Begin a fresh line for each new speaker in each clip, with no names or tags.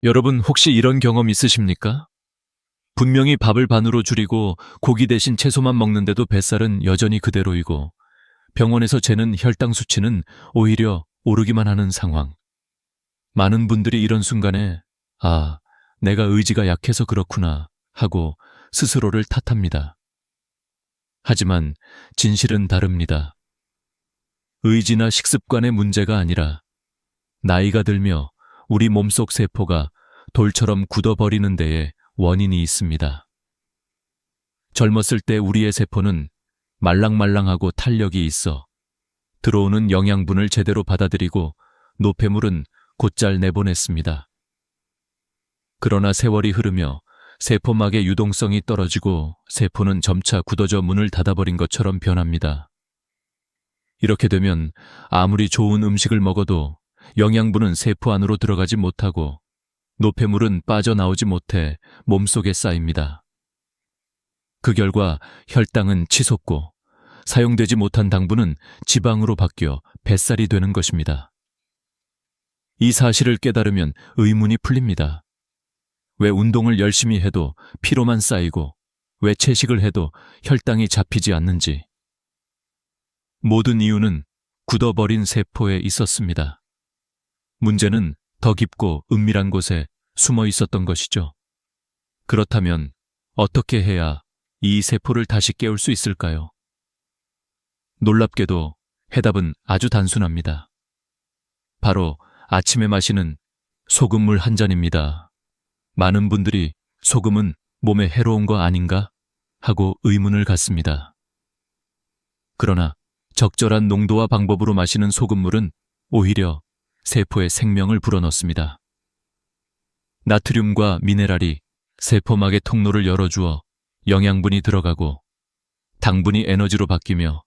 여러분 혹시 이런 경험 있으십니까? 분명히 밥을 반으로 줄이고 고기 대신 채소만 먹는데도 뱃살은 여전히 그대로이고 병원에서 재는 혈당 수치는 오히려 오르기만 하는 상황. 많은 분들이 이런 순간에 아, 내가 의지가 약해서 그렇구나 하고 스스로를 탓합니다. 하지만 진실은 다릅니다. 의지나 식습관의 문제가 아니라 나이가 들며 우리 몸속 세포가 돌처럼 굳어버리는 데에 원인이 있습니다. 젊었을 때 우리의 세포는 말랑말랑하고 탄력이 있어 들어오는 영양분을 제대로 받아들이고 노폐물은 곧잘 내보냈습니다. 그러나 세월이 흐르며 세포막의 유동성이 떨어지고 세포는 점차 굳어져 문을 닫아버린 것처럼 변합니다. 이렇게 되면 아무리 좋은 음식을 먹어도 영양분은 세포 안으로 들어가지 못하고 노폐물은 빠져나오지 못해 몸속에 쌓입니다. 그 결과 혈당은 치솟고 사용되지 못한 당분은 지방으로 바뀌어 뱃살이 되는 것입니다. 이 사실을 깨달으면 의문이 풀립니다. 왜 운동을 열심히 해도 피로만 쌓이고 왜 채식을 해도 혈당이 잡히지 않는지. 모든 이유는 굳어버린 세포에 있었습니다. 문제는 더 깊고 은밀한 곳에 숨어 있었던 것이죠. 그렇다면 어떻게 해야 이 세포를 다시 깨울 수 있을까요? 놀랍게도 해답은 아주 단순합니다. 바로 아침에 마시는 소금물 한 잔입니다. 많은 분들이 소금은 몸에 해로운 거 아닌가 하고 의문을 갖습니다. 그러나 적절한 농도와 방법으로 마시는 소금물은 오히려 세포에 생명을 불어넣습니다. 나트륨과 미네랄이 세포막의 통로를 열어주어 영양분이 들어가고 당분이 에너지로 바뀌며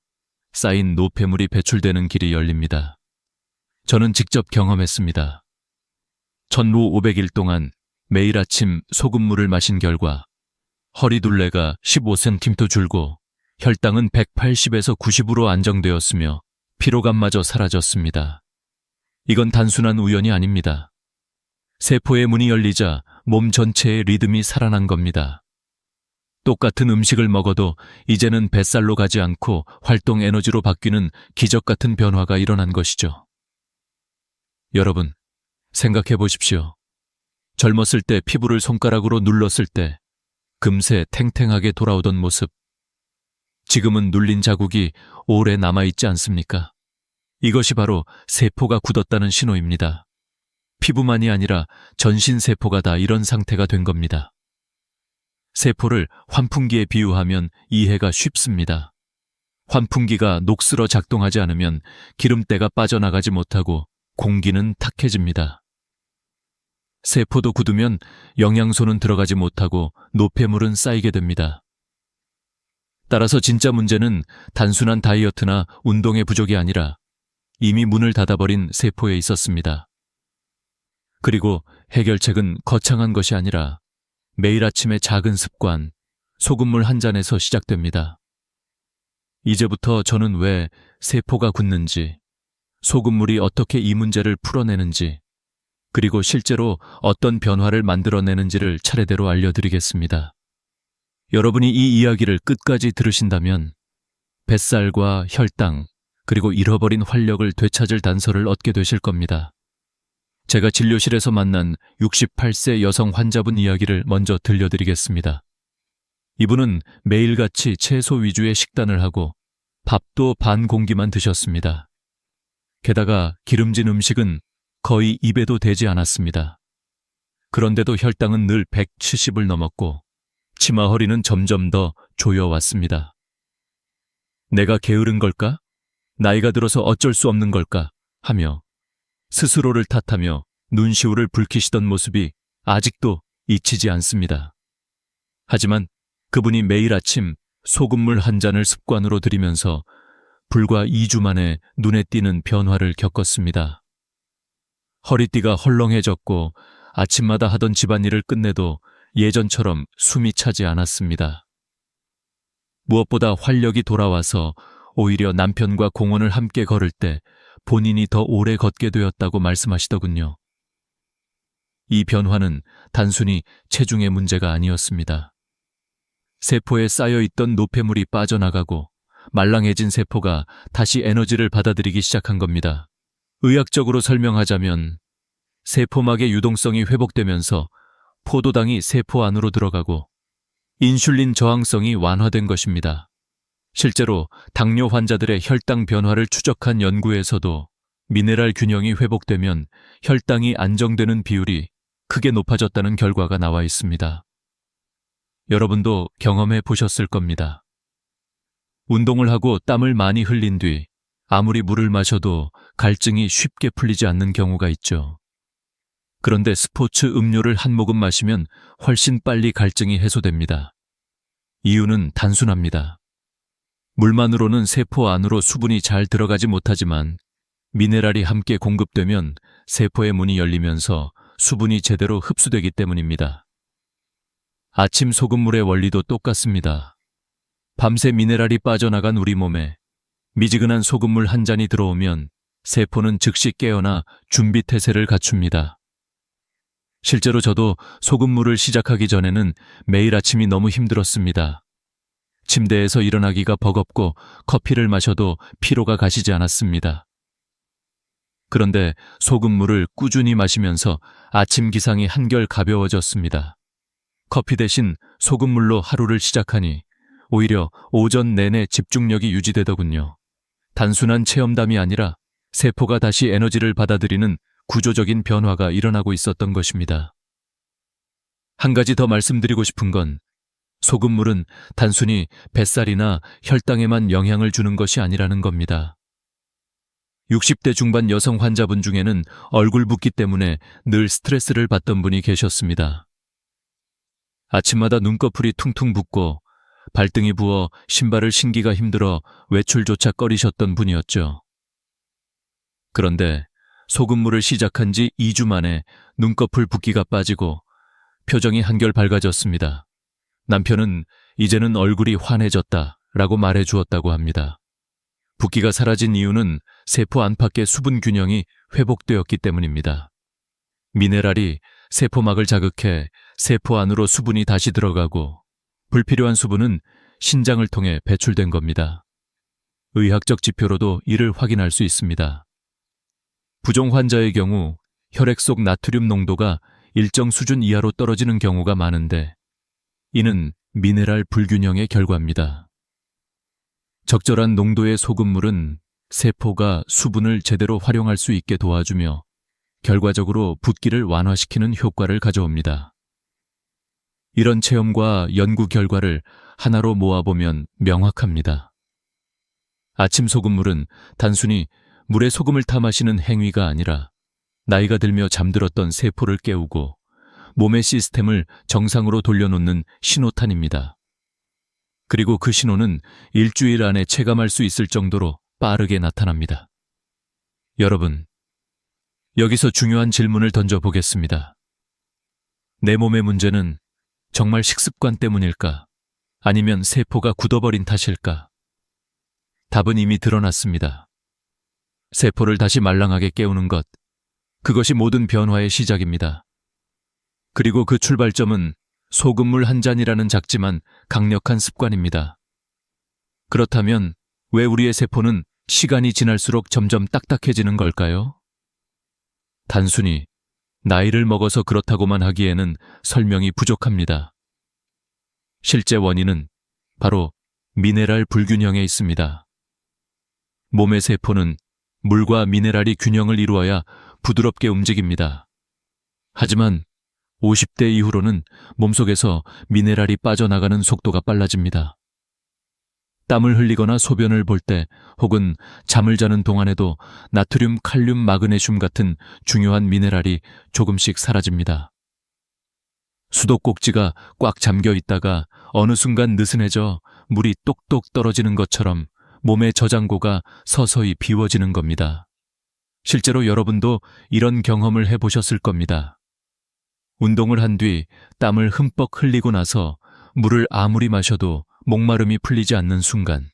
쌓인 노폐물이 배출되는 길이 열립니다. 저는 직접 경험했습니다. 전후 500일 동안 매일 아침 소금물을 마신 결과 허리둘레가 15cm 줄고 혈당은 180에서 90으로 안정되었으며 피로감마저 사라졌습니다. 이건 단순한 우연이 아닙니다. 세포의 문이 열리자 몸 전체의 리듬이 살아난 겁니다. 똑같은 음식을 먹어도 이제는 뱃살로 가지 않고 활동 에너지로 바뀌는 기적 같은 변화가 일어난 것이죠. 여러분, 생각해 보십시오. 젊었을 때 피부를 손가락으로 눌렀을 때 금세 탱탱하게 돌아오던 모습. 지금은 눌린 자국이 오래 남아있지 않습니까? 이것이 바로 세포가 굳었다는 신호입니다. 피부만이 아니라 전신 세포가 다 이런 상태가 된 겁니다. 세포를 환풍기에 비유하면 이해가 쉽습니다. 환풍기가 녹슬어 작동하지 않으면 기름때가 빠져나가지 못하고 공기는 탁해집니다. 세포도 굳으면 영양소는 들어가지 못하고 노폐물은 쌓이게 됩니다. 따라서 진짜 문제는 단순한 다이어트나 운동의 부족이 아니라 이미 문을 닫아버린 세포에 있었습니다. 그리고 해결책은 거창한 것이 아니라 매일 아침의 작은 습관, 소금물 한 잔에서 시작됩니다. 이제부터 저는 왜 세포가 굳는지, 소금물이 어떻게 이 문제를 풀어내는지, 그리고 실제로 어떤 변화를 만들어내는지를 차례대로 알려드리겠습니다. 여러분이 이 이야기를 끝까지 들으신다면 뱃살과 혈당, 그리고 잃어버린 활력을 되찾을 단서를 얻게 되실 겁니다. 제가 진료실에서 만난 68세 여성 환자분 이야기를 먼저 들려드리겠습니다. 이분은 매일같이 채소 위주의 식단을 하고 밥도 반 공기만 드셨습니다. 게다가 기름진 음식은 거의 입에도 대지 않았습니다. 그런데도 혈당은 늘 170을 넘었고 치마 허리는 점점 더 조여왔습니다. 내가 게으른 걸까? 나이가 들어서 어쩔 수 없는 걸까? 하며 스스로를 탓하며 눈시울을 붉히시던 모습이 아직도 잊히지 않습니다. 하지만 그분이 매일 아침 소금물 한 잔을 습관으로 들이면서 불과 2주 만에 눈에 띄는 변화를 겪었습니다. 허리띠가 헐렁해졌고 아침마다 하던 집안일을 끝내도 예전처럼 숨이 차지 않았습니다. 무엇보다 활력이 돌아와서 오히려 남편과 공원을 함께 걸을 때 본인이 더 오래 걷게 되었다고 말씀하시더군요. 이 변화는 단순히 체중의 문제가 아니었습니다. 세포에 쌓여있던 노폐물이 빠져나가고 말랑해진 세포가 다시 에너지를 받아들이기 시작한 겁니다. 의학적으로 설명하자면 세포막의 유동성이 회복되면서 포도당이 세포 안으로 들어가고 인슐린 저항성이 완화된 것입니다. 실제로 당뇨 환자들의 혈당 변화를 추적한 연구에서도 미네랄 균형이 회복되면 혈당이 안정되는 비율이 크게 높아졌다는 결과가 나와 있습니다. 여러분도 경험해 보셨을 겁니다. 운동을 하고 땀을 많이 흘린 뒤 아무리 물을 마셔도 갈증이 쉽게 풀리지 않는 경우가 있죠. 그런데 스포츠 음료를 한 모금 마시면 훨씬 빨리 갈증이 해소됩니다. 이유는 단순합니다. 물만으로는 세포 안으로 수분이 잘 들어가지 못하지만 미네랄이 함께 공급되면 세포의 문이 열리면서 수분이 제대로 흡수되기 때문입니다. 아침 소금물의 원리도 똑같습니다. 밤새 미네랄이 빠져나간 우리 몸에 미지근한 소금물 한 잔이 들어오면 세포는 즉시 깨어나 준비 태세를 갖춥니다. 실제로 저도 소금물을 시작하기 전에는 매일 아침이 너무 힘들었습니다. 침대에서 일어나기가 버겁고 커피를 마셔도 피로가 가시지 않았습니다. 그런데 소금물을 꾸준히 마시면서 아침 기상이 한결 가벼워졌습니다. 커피 대신 소금물로 하루를 시작하니 오히려 오전 내내 집중력이 유지되더군요. 단순한 체험담이 아니라 세포가 다시 에너지를 받아들이는 구조적인 변화가 일어나고 있었던 것입니다. 한 가지 더 말씀드리고 싶은 건 소금물은 단순히 뱃살이나 혈당에만 영향을 주는 것이 아니라는 겁니다. 60대 중반 여성 환자분 중에는 얼굴 붓기 때문에 늘 스트레스를 받던 분이 계셨습니다. 아침마다 눈꺼풀이 퉁퉁 붓고 발등이 부어 신발을 신기가 힘들어 외출조차 꺼리셨던 분이었죠. 그런데 소금물을 시작한 지 2주 만에 눈꺼풀 붓기가 빠지고 표정이 한결 밝아졌습니다. 남편은 이제는 얼굴이 환해졌다라고 말해 주었다고 합니다. 붓기가 사라진 이유는 세포 안팎의 수분 균형이 회복되었기 때문입니다. 미네랄이 세포막을 자극해 세포 안으로 수분이 다시 들어가고 불필요한 수분은 신장을 통해 배출된 겁니다. 의학적 지표로도 이를 확인할 수 있습니다. 부종 환자의 경우 혈액 속 나트륨 농도가 일정 수준 이하로 떨어지는 경우가 많은데 이는 미네랄 불균형의 결과입니다. 적절한 농도의 소금물은 세포가 수분을 제대로 활용할 수 있게 도와주며 결과적으로 붓기를 완화시키는 효과를 가져옵니다. 이런 체험과 연구 결과를 하나로 모아보면 명확합니다. 아침 소금물은 단순히 물에 소금을 타 마시는 행위가 아니라 나이가 들며 잠들었던 세포를 깨우고 몸의 시스템을 정상으로 돌려놓는 신호탄입니다. 그리고 그 신호는 일주일 안에 체감할 수 있을 정도로 빠르게 나타납니다. 여러분, 여기서 중요한 질문을 던져보겠습니다. 내 몸의 문제는 정말 식습관 때문일까? 아니면 세포가 굳어버린 탓일까? 답은 이미 드러났습니다. 세포를 다시 말랑하게 깨우는 것, 그것이 모든 변화의 시작입니다. 그리고 그 출발점은 소금물 한 잔이라는 작지만 강력한 습관입니다. 그렇다면 왜 우리의 세포는 시간이 지날수록 점점 딱딱해지는 걸까요? 단순히 나이를 먹어서 그렇다고만 하기에는 설명이 부족합니다. 실제 원인은 바로 미네랄 불균형에 있습니다. 몸의 세포는 물과 미네랄이 균형을 이루어야 부드럽게 움직입니다. 하지만 50대 이후로는 몸속에서 미네랄이 빠져나가는 속도가 빨라집니다. 땀을 흘리거나 소변을 볼 때 혹은 잠을 자는 동안에도 나트륨, 칼륨, 마그네슘 같은 중요한 미네랄이 조금씩 사라집니다. 수도꼭지가 꽉 잠겨 있다가 어느 순간 느슨해져 물이 똑똑 떨어지는 것처럼 몸의 저장고가 서서히 비워지는 겁니다. 실제로 여러분도 이런 경험을 해보셨을 겁니다. 운동을 한 뒤 땀을 흠뻑 흘리고 나서 물을 아무리 마셔도 목마름이 풀리지 않는 순간,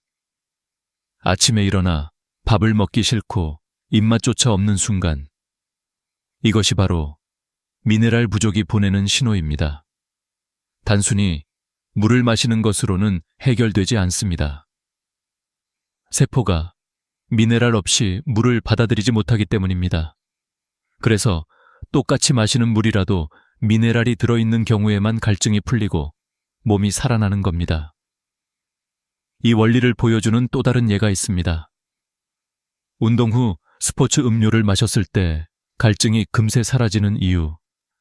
아침에 일어나 밥을 먹기 싫고 입맛조차 없는 순간, 이것이 바로 미네랄 부족이 보내는 신호입니다. 단순히 물을 마시는 것으로는 해결되지 않습니다. 세포가 미네랄 없이 물을 받아들이지 못하기 때문입니다. 그래서 똑같이 마시는 물이라도 미네랄이 들어있는 경우에만 갈증이 풀리고 몸이 살아나는 겁니다. 이 원리를 보여주는 또 다른 예가 있습니다. 운동 후 스포츠 음료를 마셨을 때 갈증이 금세 사라지는 이유,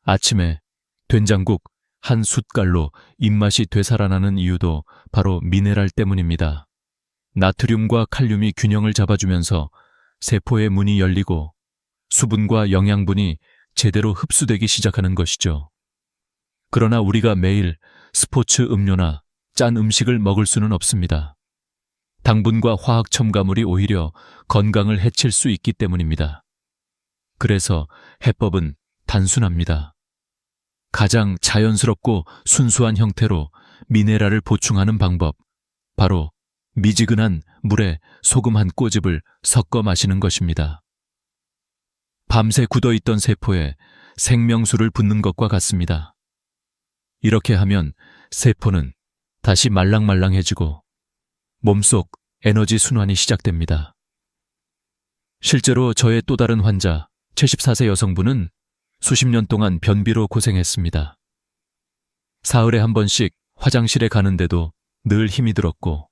아침에 된장국 한 숟갈로 입맛이 되살아나는 이유도 바로 미네랄 때문입니다. 나트륨과 칼륨이 균형을 잡아주면서 세포의 문이 열리고 수분과 영양분이 제대로 흡수되기 시작하는 것이죠. 그러나 우리가 매일 스포츠 음료나 짠 음식을 먹을 수는 없습니다. 당분과 화학 첨가물이 오히려 건강을 해칠 수 있기 때문입니다. 그래서 해법은 단순합니다. 가장 자연스럽고 순수한 형태로 미네랄을 보충하는 방법, 바로 미지근한 물에 소금 한 꼬집을 섞어 마시는 것입니다. 밤새 굳어있던 세포에 생명수를 붓는 것과 같습니다. 이렇게 하면 세포는 다시 말랑말랑해지고 몸속 에너지 순환이 시작됩니다. 실제로 저의 또 다른 환자, 74세 여성분은 수십 년 동안 변비로 고생했습니다. 사흘에 한 번씩 화장실에 가는데도 늘 힘이 들었고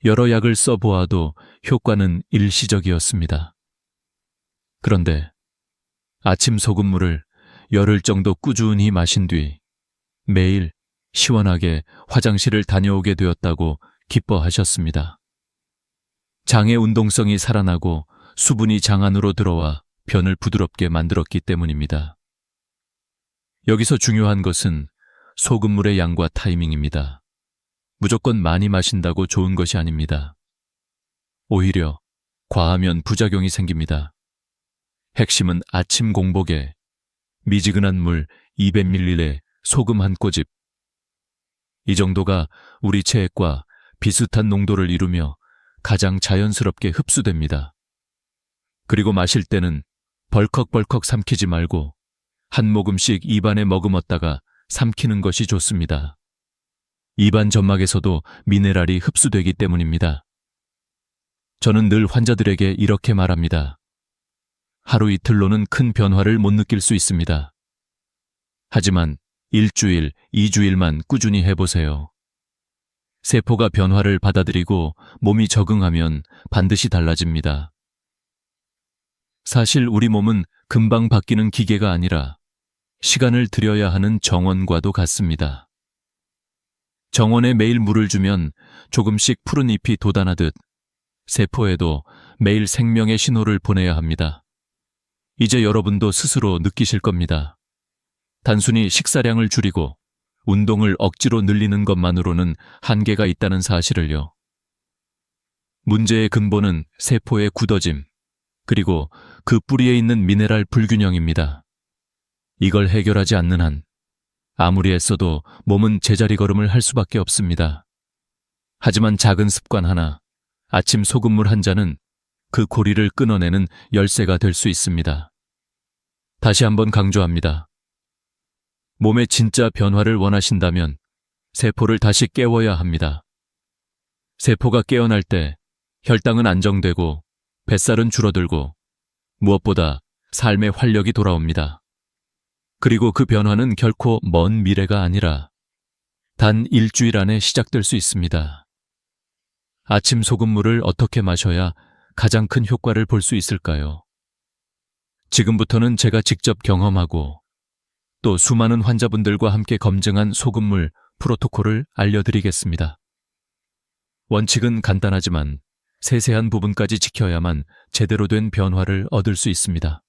여러 약을 써보아도 효과는 일시적이었습니다. 그런데 아침 소금물을 열흘 정도 꾸준히 마신 뒤 매일 시원하게 화장실을 다녀오게 되었다고 기뻐하셨습니다. 장의 운동성이 살아나고 수분이 장 안으로 들어와 변을 부드럽게 만들었기 때문입니다. 여기서 중요한 것은 소금물의 양과 타이밍입니다. 무조건 많이 마신다고 좋은 것이 아닙니다. 오히려 과하면 부작용이 생깁니다. 핵심은 아침 공복에 미지근한 물 200ml에 소금 한 꼬집. 이 정도가 우리 체액과 비슷한 농도를 이루며 가장 자연스럽게 흡수됩니다. 그리고 마실 때는 벌컥벌컥 삼키지 말고 한 모금씩 입안에 머금었다가 삼키는 것이 좋습니다. 입안 점막에서도 미네랄이 흡수되기 때문입니다. 저는 늘 환자들에게 이렇게 말합니다. 하루 이틀로는 큰 변화를 못 느낄 수 있습니다. 하지만 일주일, 2주일만 꾸준히 해보세요. 세포가 변화를 받아들이고 몸이 적응하면 반드시 달라집니다. 사실 우리 몸은 금방 바뀌는 기계가 아니라 시간을 들여야 하는 정원과도 같습니다. 정원에 매일 물을 주면 조금씩 푸른 잎이 돋아나듯 세포에도 매일 생명의 신호를 보내야 합니다. 이제 여러분도 스스로 느끼실 겁니다. 단순히 식사량을 줄이고 운동을 억지로 늘리는 것만으로는 한계가 있다는 사실을요. 문제의 근본은 세포의 굳어짐, 그리고 그 뿌리에 있는 미네랄 불균형입니다. 이걸 해결하지 않는 한 아무리 애써도 몸은 제자리 걸음을 할 수밖에 없습니다. 하지만 작은 습관 하나, 아침 소금물 한 잔은 그 고리를 끊어내는 열쇠가 될 수 있습니다. 다시 한번 강조합니다. 몸의 진짜 변화를 원하신다면 세포를 다시 깨워야 합니다. 세포가 깨어날 때 혈당은 안정되고 뱃살은 줄어들고 무엇보다 삶의 활력이 돌아옵니다. 그리고 그 변화는 결코 먼 미래가 아니라 단 일주일 안에 시작될 수 있습니다. 아침 소금물을 어떻게 마셔야 가장 큰 효과를 볼 수 있을까요? 지금부터는 제가 직접 경험하고 또 수많은 환자분들과 함께 검증한 소금물 프로토콜을 알려드리겠습니다. 원칙은 간단하지만 세세한 부분까지 지켜야만 제대로 된 변화를 얻을 수 있습니다.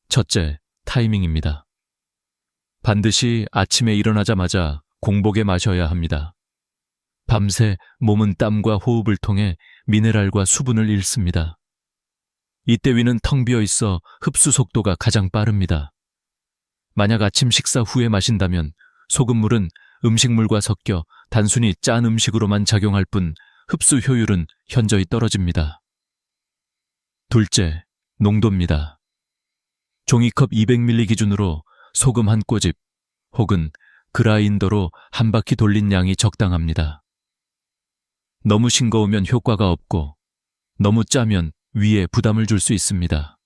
첫째, 타이밍입니다. 반드시 아침에 일어나자마자 공복에 마셔야 합니다. 밤새 몸은 땀과 호흡을 통해 미네랄과 수분을 잃습니다. 이때 위는 텅 비어 있어 흡수 속도가 가장 빠릅니다. 만약 아침 식사 후에 마신다면 소금물은 음식물과 섞여 단순히 짠 음식으로만 작용할 뿐 흡수 효율은 현저히 떨어집니다. 둘째, 농도입니다. 종이컵 200ml 기준으로 소금 한 꼬집 혹은 그라인더로 한 바퀴 돌린 양이 적당합니다. 너무 싱거우면 효과가 없고 너무 짜면 위에 부담을 줄 수 있습니다.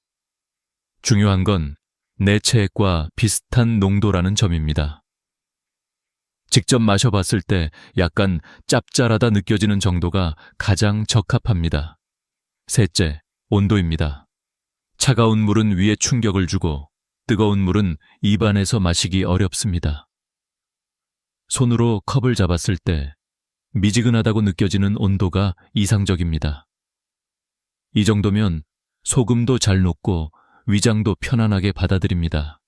중요한 건 내 체액과 비슷한 농도라는 점입니다. 직접 마셔봤을 때 약간 짭짤하다 느껴지는 정도가 가장 적합합니다. 셋째, 온도입니다. 차가운 물은 위에 충격을 주고 뜨거운 물은 입안에서 마시기 어렵습니다. 손으로 컵을 잡았을 때 미지근하다고 느껴지는 온도가 이상적입니다. 이 정도면 소금도 잘 녹고 위장도 편안하게 받아들입니다.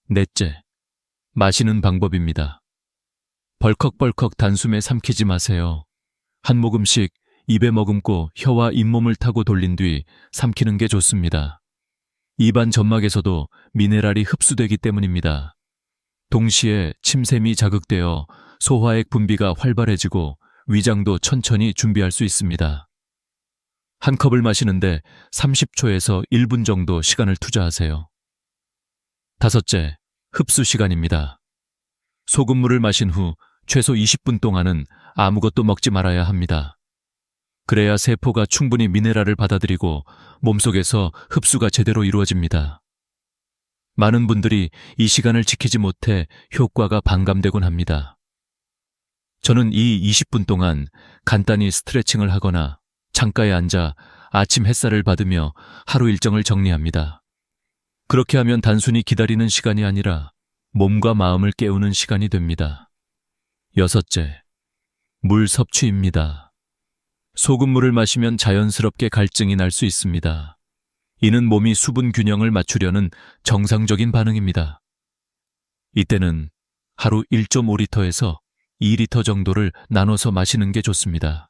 넷째, 마시는 방법입니다. 벌컥벌컥 단숨에 삼키지 마세요. 한 모금씩 입에 머금고 혀와 잇몸을 타고 돌린 뒤 삼키는 게 좋습니다. 입안 점막에서도 미네랄이 흡수되기 때문입니다. 동시에 침샘이 자극되어 소화액 분비가 활발해지고 위장도 천천히 준비할 수 있습니다. 한 컵을 마시는데 30초에서 1분 정도 시간을 투자하세요. 다섯째, 흡수 시간입니다. 소금물을 마신 후 최소 20분 동안은 아무것도 먹지 말아야 합니다. 그래야 세포가 충분히 미네랄을 받아들이고 몸속에서 흡수가 제대로 이루어집니다. 많은 분들이 이 시간을 지키지 못해 효과가 반감되곤 합니다. 저는 이 20분 동안 간단히 스트레칭을 하거나 창가에 앉아 아침 햇살을 받으며 하루 일정을 정리합니다. 그렇게 하면 단순히 기다리는 시간이 아니라 몸과 마음을 깨우는 시간이 됩니다. 여섯째, 물 섭취입니다. 소금물을 마시면 자연스럽게 갈증이 날 수 있습니다. 이는 몸이 수분 균형을 맞추려는 정상적인 반응입니다. 이때는 하루 1.5리터에서 2리터 정도를 나눠서 마시는 게 좋습니다.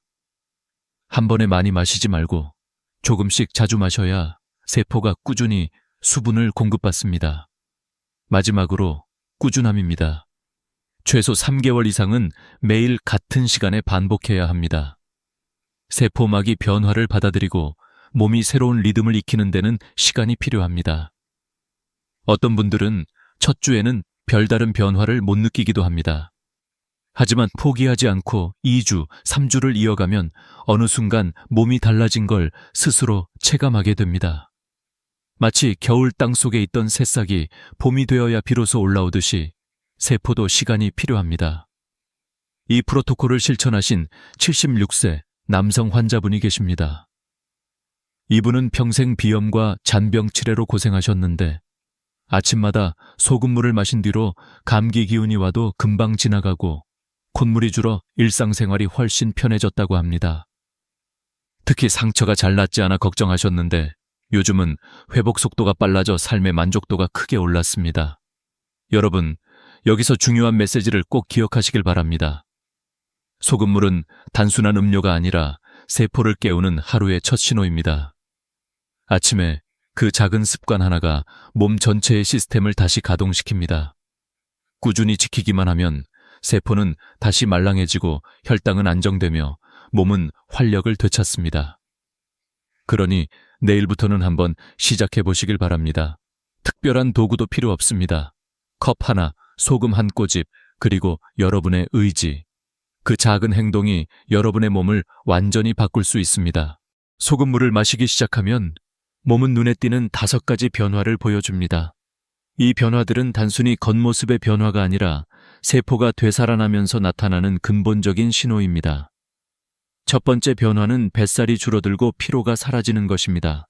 한 번에 많이 마시지 말고 조금씩 자주 마셔야 세포가 꾸준히 수분을 공급받습니다. 마지막으로 꾸준함입니다. 최소 3개월 이상은 매일 같은 시간에 반복해야 합니다. 세포막이 변화를 받아들이고 몸이 새로운 리듬을 익히는 데는 시간이 필요합니다. 어떤 분들은 첫 주에는 별다른 변화를 못 느끼기도 합니다. 하지만 포기하지 않고 2주, 3주를 이어가면 어느 순간 몸이 달라진 걸 스스로 체감하게 됩니다. 마치 겨울 땅 속에 있던 새싹이 봄이 되어야 비로소 올라오듯이 세포도 시간이 필요합니다. 이 프로토콜을 실천하신 76세 남성 환자분이 계십니다. 이분은 평생 비염과 잔병 치레로 고생하셨는데 아침마다 소금물을 마신 뒤로 감기 기운이 와도 금방 지나가고 콧물이 줄어 일상생활이 훨씬 편해졌다고 합니다. 특히 상처가 잘 낫지 않아 걱정하셨는데 요즘은 회복 속도가 빨라져 삶의 만족도가 크게 올랐습니다. 여러분, 여기서 중요한 메시지를 꼭 기억하시길 바랍니다. 소금물은 단순한 음료가 아니라 세포를 깨우는 하루의 첫 신호입니다. 아침에 그 작은 습관 하나가 몸 전체의 시스템을 다시 가동시킵니다. 꾸준히 지키기만 하면 세포는 다시 말랑해지고 혈당은 안정되며 몸은 활력을 되찾습니다. 그러니 내일부터는 한번 시작해 보시길 바랍니다. 특별한 도구도 필요 없습니다. 컵 하나, 소금 한 꼬집, 그리고 여러분의 의지. 그 작은 행동이 여러분의 몸을 완전히 바꿀 수 있습니다. 소금물을 마시기 시작하면 몸은 눈에 띄는 5가지 변화를 보여줍니다. 이 변화들은 단순히 겉모습의 변화가 아니라 세포가 되살아나면서 나타나는 근본적인 신호입니다. 첫 번째 변화는 뱃살이 줄어들고 피로가 사라지는 것입니다.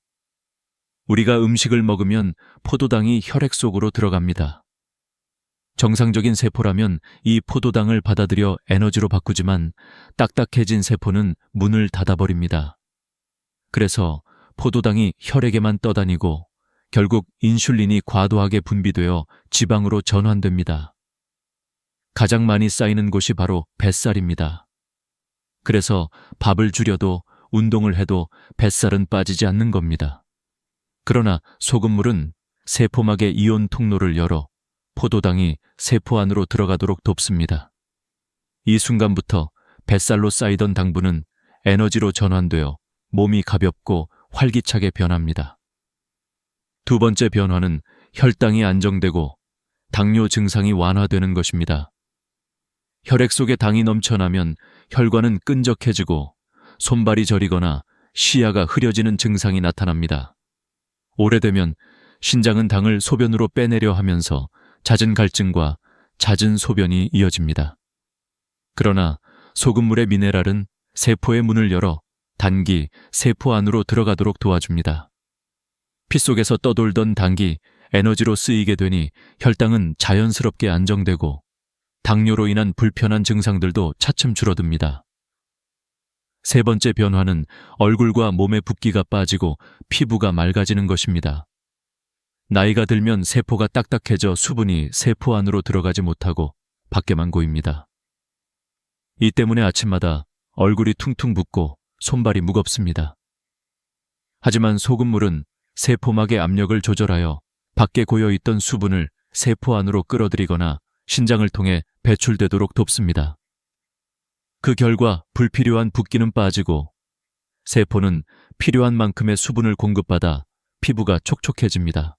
우리가 음식을 먹으면 포도당이 혈액 속으로 들어갑니다. 정상적인 세포라면 이 포도당을 받아들여 에너지로 바꾸지만 딱딱해진 세포는 문을 닫아버립니다. 그래서 포도당이 혈액에만 떠다니고 결국 인슐린이 과도하게 분비되어 지방으로 전환됩니다. 가장 많이 쌓이는 곳이 바로 뱃살입니다. 그래서 밥을 줄여도 운동을 해도 뱃살은 빠지지 않는 겁니다. 그러나 소금물은 세포막의 이온 통로를 열어 포도당이 세포 안으로 들어가도록 돕습니다. 이 순간부터 뱃살로 쌓이던 당분은 에너지로 전환되어 몸이 가볍고 활기차게 변합니다. 두 번째 변화는 혈당이 안정되고 당뇨 증상이 완화되는 것입니다. 혈액 속에 당이 넘쳐나면 혈관은 끈적해지고 손발이 저리거나 시야가 흐려지는 증상이 나타납니다. 오래되면 신장은 당을 소변으로 빼내려 하면서 잦은 갈증과 잦은 소변이 이어집니다. 그러나 소금물의 미네랄은 세포의 문을 열어 단기 세포 안으로 들어가도록 도와줍니다. 피 속에서 떠돌던 당이 에너지로 쓰이게 되니 혈당은 자연스럽게 안정되고 당뇨로 인한 불편한 증상들도 차츰 줄어듭니다. 세 번째 변화는 얼굴과 몸의 붓기가 빠지고 피부가 맑아지는 것입니다. 나이가 들면 세포가 딱딱해져 수분이 세포 안으로 들어가지 못하고 밖에만 고입니다. 이 때문에 아침마다 얼굴이 퉁퉁 붓고 손발이 무겁습니다. 하지만 소금물은 세포막의 압력을 조절하여 밖에 고여있던 수분을 세포 안으로 끌어들이거나 신장을 통해 배출되도록 돕습니다. 그 결과 불필요한 붓기는 빠지고 세포는 필요한 만큼의 수분을 공급받아 피부가 촉촉해집니다.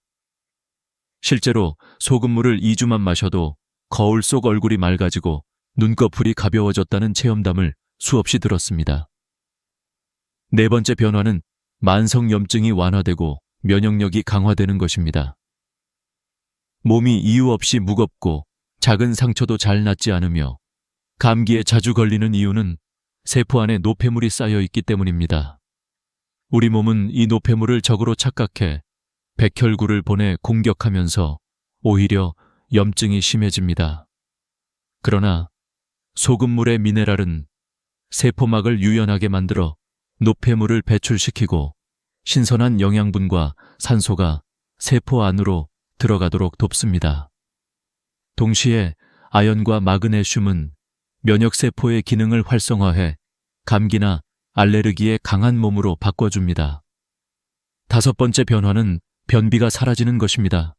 실제로 소금물을 2주만 마셔도 거울 속 얼굴이 맑아지고 눈꺼풀이 가벼워졌다는 체험담을 수없이 들었습니다. 네 번째 변화는 만성염증이 완화되고 면역력이 강화되는 것입니다. 몸이 이유 없이 무겁고 작은 상처도 잘 낫지 않으며 감기에 자주 걸리는 이유는 세포 안에 노폐물이 쌓여 있기 때문입니다. 우리 몸은 이 노폐물을 적으로 착각해 백혈구를 보내 공격하면서 오히려 염증이 심해집니다. 그러나 소금물의 미네랄은 세포막을 유연하게 만들어 노폐물을 배출시키고 신선한 영양분과 산소가 세포 안으로 들어가도록 돕습니다. 동시에 아연과 마그네슘은 면역세포의 기능을 활성화해 감기나 알레르기에 강한 몸으로 바꿔줍니다. 다섯 번째 변화는 변비가 사라지는 것입니다.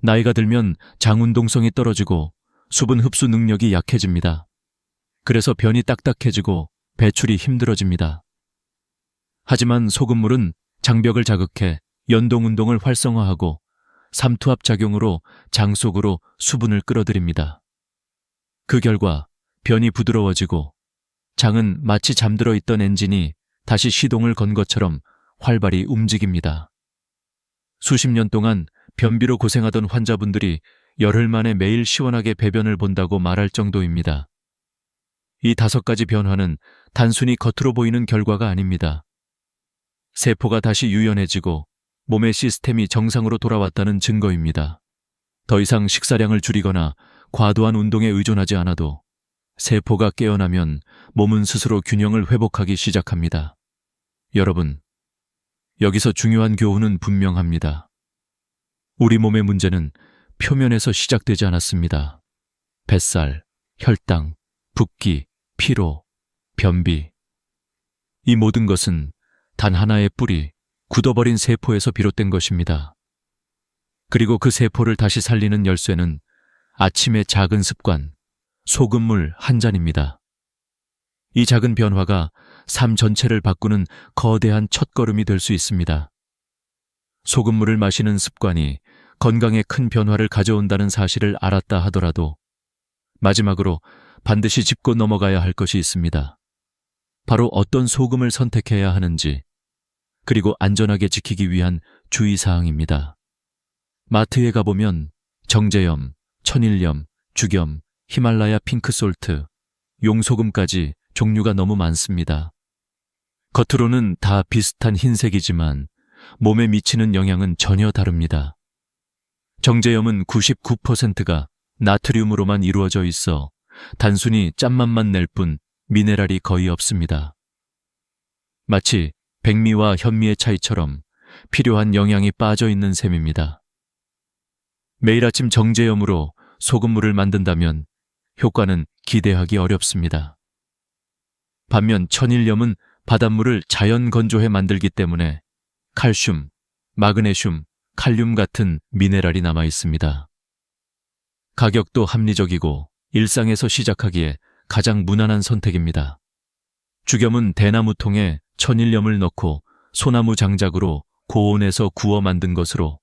나이가 들면 장운동성이 떨어지고 수분 흡수 능력이 약해집니다. 그래서 변이 딱딱해지고 배출이 힘들어집니다. 하지만 소금물은 장벽을 자극해 연동운동을 활성화하고 삼투압 작용으로 장 속으로 수분을 끌어들입니다. 그 결과 변이 부드러워지고 장은 마치 잠들어 있던 엔진이 다시 시동을 건 것처럼 활발히 움직입니다. 수십 년 동안 변비로 고생하던 환자분들이 열흘 만에 매일 시원하게 배변을 본다고 말할 정도입니다. 이 5가지 변화는 단순히 겉으로 보이는 결과가 아닙니다. 세포가 다시 유연해지고 몸의 시스템이 정상으로 돌아왔다는 증거입니다. 더 이상 식사량을 줄이거나 과도한 운동에 의존하지 않아도 세포가 깨어나면 몸은 스스로 균형을 회복하기 시작합니다. 여러분, 여기서 중요한 교훈은 분명합니다. 우리 몸의 문제는 표면에서 시작되지 않았습니다. 뱃살, 혈당, 붓기, 피로, 변비. 이 모든 것은 단 하나의 뿌리, 굳어버린 세포에서 비롯된 것입니다. 그리고 그 세포를 다시 살리는 열쇠는 아침의 작은 습관, 소금물 한 잔입니다. 이 작은 변화가 삶 전체를 바꾸는 거대한 첫걸음이 될 수 있습니다. 소금물을 마시는 습관이 건강에 큰 변화를 가져온다는 사실을 알았다 하더라도 마지막으로 반드시 짚고 넘어가야 할 것이 있습니다. 바로 어떤 소금을 선택해야 하는지, 그리고 안전하게 지키기 위한 주의사항입니다. 마트에 가보면 정제염, 천일염, 죽염, 히말라야 핑크솔트, 용소금까지 종류가 너무 많습니다. 겉으로는 다 비슷한 흰색이지만 몸에 미치는 영향은 전혀 다릅니다. 정제염은 99%가 나트륨으로만 이루어져 있어 단순히 짠맛만 낼 뿐 미네랄이 거의 없습니다. 마치 백미와 현미의 차이처럼 필요한 영양이 빠져 있는 셈입니다. 매일 아침 정제염으로 소금물을 만든다면 효과는 기대하기 어렵습니다. 반면 천일염은 바닷물을 자연 건조해 만들기 때문에 칼슘, 마그네슘, 칼륨 같은 미네랄이 남아 있습니다. 가격도 합리적이고 일상에서 시작하기에 가장 무난한 선택입니다. 죽염은 대나무통에 천일염을 넣고 소나무 장작으로 고온에서 구워 만든 것으로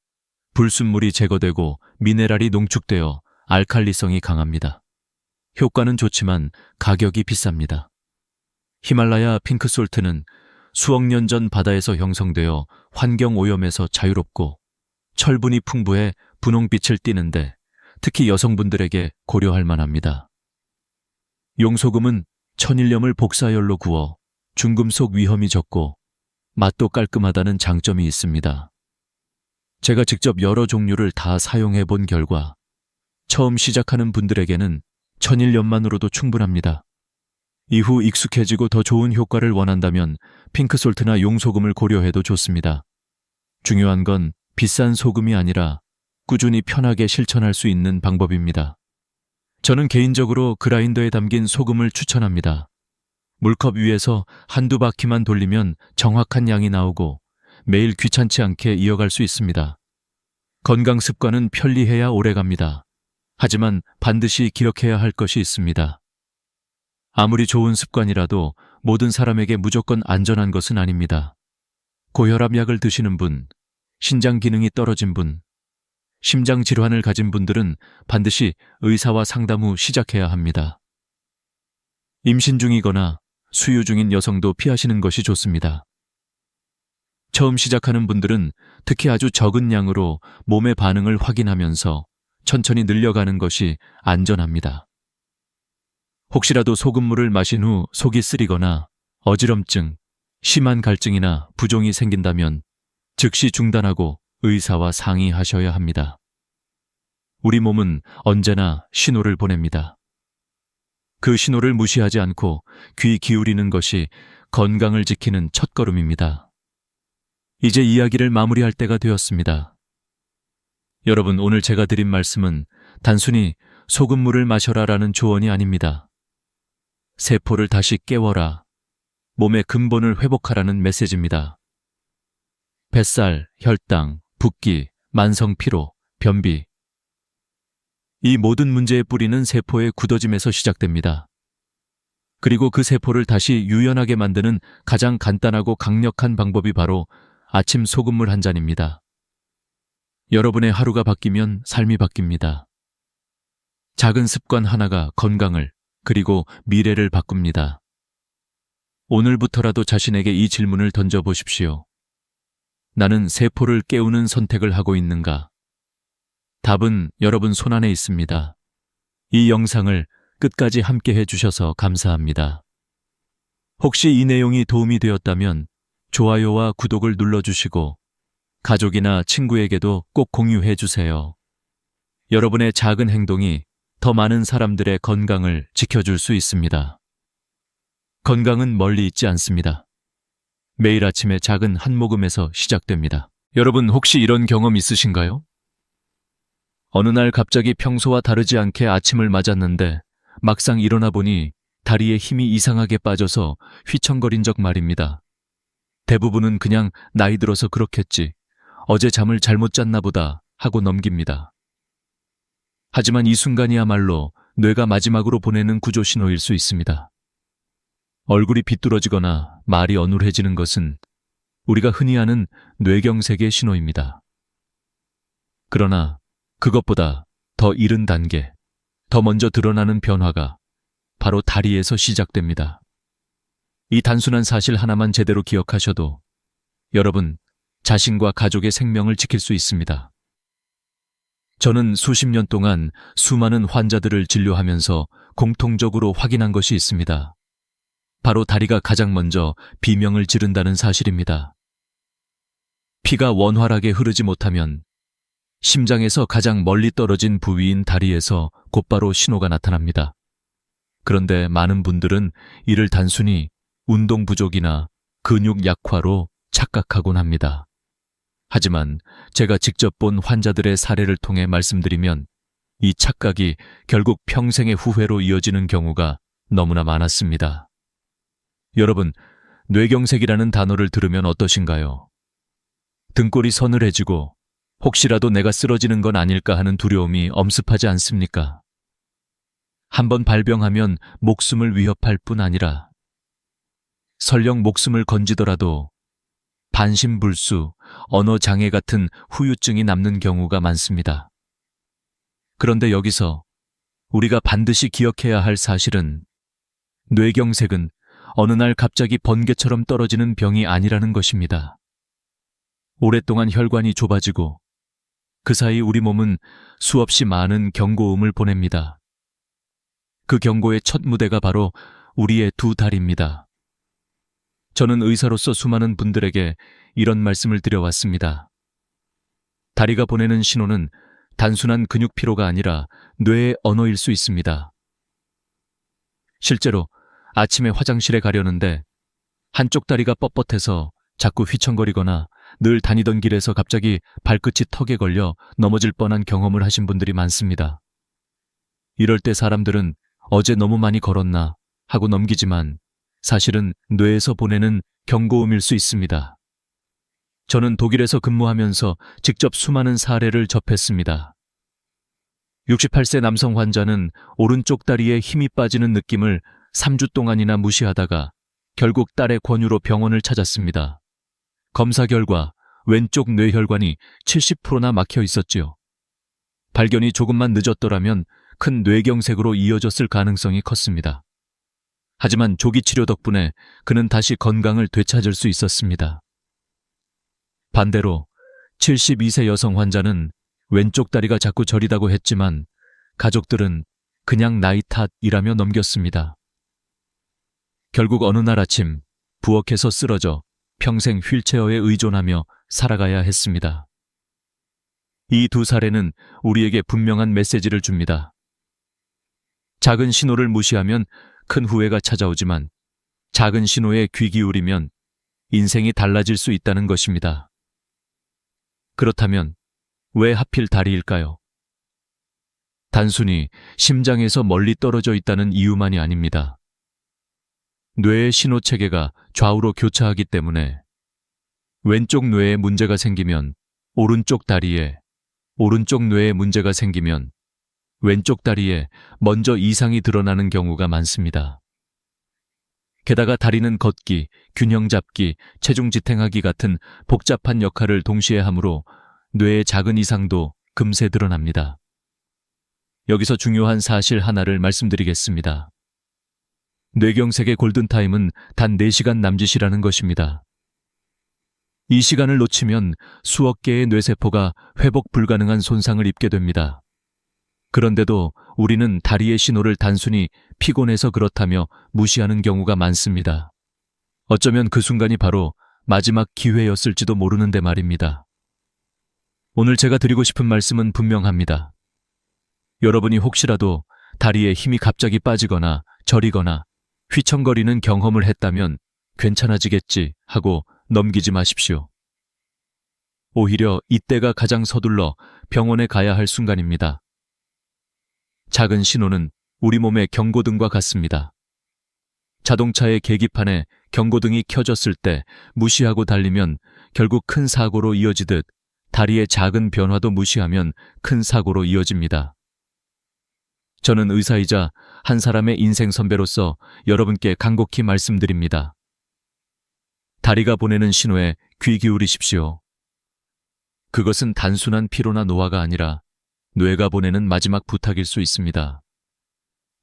불순물이 제거되고 미네랄이 농축되어 알칼리성이 강합니다. 효과는 좋지만 가격이 비쌉니다. 히말라야 핑크솔트는 수억 년 전 바다에서 형성되어 환경 오염에서 자유롭고 철분이 풍부해 분홍빛을 띠는데 특히 여성분들에게 고려할 만합니다. 용소금은 천일염을 복사열로 구워 중금속 위험이 적고 맛도 깔끔하다는 장점이 있습니다. 제가 직접 여러 종류를 다 사용해 본 결과 처음 시작하는 분들에게는 천일염만으로도 충분합니다. 이후 익숙해지고 더 좋은 효과를 원한다면 핑크솔트나 용소금을 고려해도 좋습니다. 중요한 건 비싼 소금이 아니라 꾸준히 편하게 실천할 수 있는 방법입니다. 저는 개인적으로 그라인더에 담긴 소금을 추천합니다. 물컵 위에서 한두 바퀴만 돌리면 정확한 양이 나오고 매일 귀찮지 않게 이어갈 수 있습니다. 건강 습관은 편리해야 오래갑니다. 하지만 반드시 기억해야 할 것이 있습니다. 아무리 좋은 습관이라도 모든 사람에게 무조건 안전한 것은 아닙니다. 고혈압 약을 드시는 분, 신장 기능이 떨어진 분, 심장 질환을 가진 분들은 반드시 의사와 상담 후 시작해야 합니다. 임신 중이거나 수유 중인 여성도 피하시는 것이 좋습니다. 처음 시작하는 분들은 특히 아주 적은 양으로 몸의 반응을 확인하면서 천천히 늘려가는 것이 안전합니다. 혹시라도 소금물을 마신 후 속이 쓰리거나 어지럼증, 심한 갈증이나 부종이 생긴다면 즉시 중단하고 의사와 상의하셔야 합니다. 우리 몸은 언제나 신호를 보냅니다. 그 신호를 무시하지 않고 귀 기울이는 것이 건강을 지키는 첫걸음입니다. 이제 이야기를 마무리할 때가 되었습니다. 여러분, 오늘 제가 드린 말씀은 단순히 소금물을 마셔라라는 조언이 아닙니다. 세포를 다시 깨워라, 몸의 근본을 회복하라는 메시지입니다. 뱃살, 혈당, 붓기, 만성 피로, 변비. 이 모든 문제의 뿌리는 세포의 굳어짐에서 시작됩니다. 그리고 그 세포를 다시 유연하게 만드는 가장 간단하고 강력한 방법이 바로 아침 소금물 한 잔입니다. 여러분의 하루가 바뀌면 삶이 바뀝니다. 작은 습관 하나가 건강을 그리고 미래를 바꿉니다. 오늘부터라도 자신에게 이 질문을 던져보십시오. 나는 세포를 깨우는 선택을 하고 있는가? 답은 여러분 손안에 있습니다. 이 영상을 끝까지 함께 해주셔서 감사합니다. 혹시 이 내용이 도움이 되었다면 좋아요와 구독을 눌러주시고 가족이나 친구에게도 꼭 공유해 주세요. 여러분의 작은 행동이 더 많은 사람들의 건강을 지켜줄 수 있습니다. 건강은 멀리 있지 않습니다. 매일 아침에 작은 한 모금에서 시작됩니다. 여러분 혹시 이런 경험 있으신가요? 어느 날 갑자기 평소와 다르지 않게 아침을 맞았는데 막상 일어나 보니 다리에 힘이 이상하게 빠져서 휘청거린 적 말입니다. 대부분은 그냥 나이 들어서 그렇겠지, 어제 잠을 잘못 잤나 보다 하고 넘깁니다. 하지만 이 순간이야말로 뇌가 마지막으로 보내는 구조 신호일 수 있습니다. 얼굴이 비뚤어지거나 말이 어눌해지는 것은 우리가 흔히 아는 뇌경색의 신호입니다. 그러나 그것보다 더 이른 단계, 더 먼저 드러나는 변화가 바로 다리에서 시작됩니다. 이 단순한 사실 하나만 제대로 기억하셔도 여러분 자신과 가족의 생명을 지킬 수 있습니다. 저는 수십 년 동안 수많은 환자들을 진료하면서 공통적으로 확인한 것이 있습니다. 바로 다리가 가장 먼저 비명을 지른다는 사실입니다. 피가 원활하게 흐르지 못하면 심장에서 가장 멀리 떨어진 부위인 다리에서 곧바로 신호가 나타납니다. 그런데 많은 분들은 이를 단순히 운동 부족이나 근육 약화로 착각하곤 합니다. 하지만 제가 직접 본 환자들의 사례를 통해 말씀드리면 이 착각이 결국 평생의 후회로 이어지는 경우가 너무나 많았습니다. 여러분, 뇌경색이라는 단어를 들으면 어떠신가요? 등골이 서늘해지고 혹시라도 내가 쓰러지는 건 아닐까 하는 두려움이 엄습하지 않습니까? 한번 발병하면 목숨을 위협할 뿐 아니라 설령 목숨을 건지더라도 반신불수, 언어장애 같은 후유증이 남는 경우가 많습니다. 그런데 여기서 우리가 반드시 기억해야 할 사실은 뇌경색은 어느 날 갑자기 번개처럼 떨어지는 병이 아니라는 것입니다. 오랫동안 혈관이 좁아지고 그 사이 우리 몸은 수없이 많은 경고음을 보냅니다. 그 경고의 첫 무대가 바로 우리의 두 다리입니다. 저는 의사로서 수많은 분들에게 이런 말씀을 드려왔습니다. 다리가 보내는 신호는 단순한 근육 피로가 아니라 뇌의 언어일 수 있습니다. 실제로 아침에 화장실에 가려는데 한쪽 다리가 뻣뻣해서 자꾸 휘청거리거나 늘 다니던 길에서 갑자기 발끝이 턱에 걸려 넘어질 뻔한 경험을 하신 분들이 많습니다. 이럴 때 사람들은 어제 너무 많이 걸었나 하고 넘기지만 사실은 뇌에서 보내는 경고음일 수 있습니다. 저는 독일에서 근무하면서 직접 수많은 사례를 접했습니다. 68세 남성 환자는 오른쪽 다리에 힘이 빠지는 느낌을 3주 동안이나 무시하다가 결국 딸의 권유로 병원을 찾았습니다. 검사 결과 왼쪽 뇌혈관이 70%나 막혀 있었지요. 발견이 조금만 늦었더라면 큰 뇌경색으로 이어졌을 가능성이 컸습니다. 하지만 조기 치료 덕분에 그는 다시 건강을 되찾을 수 있었습니다. 반대로 72세 여성 환자는 왼쪽 다리가 자꾸 저리다고 했지만 가족들은 그냥 나이 탓이라며 넘겼습니다. 결국 어느 날 아침 부엌에서 쓰러져 평생 휠체어에 의존하며 살아가야 했습니다. 이 두 사례는 우리에게 분명한 메시지를 줍니다. 작은 신호를 무시하면 큰 후회가 찾아오지만 작은 신호에 귀 기울이면 인생이 달라질 수 있다는 것입니다. 그렇다면 왜 하필 다리일까요? 단순히 심장에서 멀리 떨어져 있다는 이유만이 아닙니다. 뇌의 신호 체계가 좌우로 교차하기 때문에 왼쪽 뇌에 문제가 생기면 오른쪽 다리에, 오른쪽 뇌에 문제가 생기면 왼쪽 다리에 먼저 이상이 드러나는 경우가 많습니다. 게다가 다리는 걷기, 균형 잡기, 체중 지탱하기 같은 복잡한 역할을 동시에 하므로 뇌의 작은 이상도 금세 드러납니다. 여기서 중요한 사실 하나를 말씀드리겠습니다. 뇌경색의 골든타임은 단 4시간 남짓이라는 것입니다. 이 시간을 놓치면 수억 개의 뇌세포가 회복 불가능한 손상을 입게 됩니다. 그런데도 우리는 다리의 신호를 단순히 피곤해서 그렇다며 무시하는 경우가 많습니다. 어쩌면 그 순간이 바로 마지막 기회였을지도 모르는데 말입니다. 오늘 제가 드리고 싶은 말씀은 분명합니다. 여러분이 혹시라도 다리에 힘이 갑자기 빠지거나 저리거나 휘청거리는 경험을 했다면 괜찮아지겠지 하고 넘기지 마십시오. 오히려 이때가 가장 서둘러 병원에 가야 할 순간입니다. 작은 신호는 우리 몸의 경고등과 같습니다. 자동차의 계기판에 경고등이 켜졌을 때 무시하고 달리면 결국 큰 사고로 이어지듯 다리의 작은 변화도 무시하면 큰 사고로 이어집니다. 저는 의사이자 한 사람의 인생 선배로서 여러분께 간곡히 말씀드립니다. 다리가 보내는 신호에 귀 기울이십시오. 그것은 단순한 피로나 노화가 아니라 뇌가 보내는 마지막 부탁일 수 있습니다.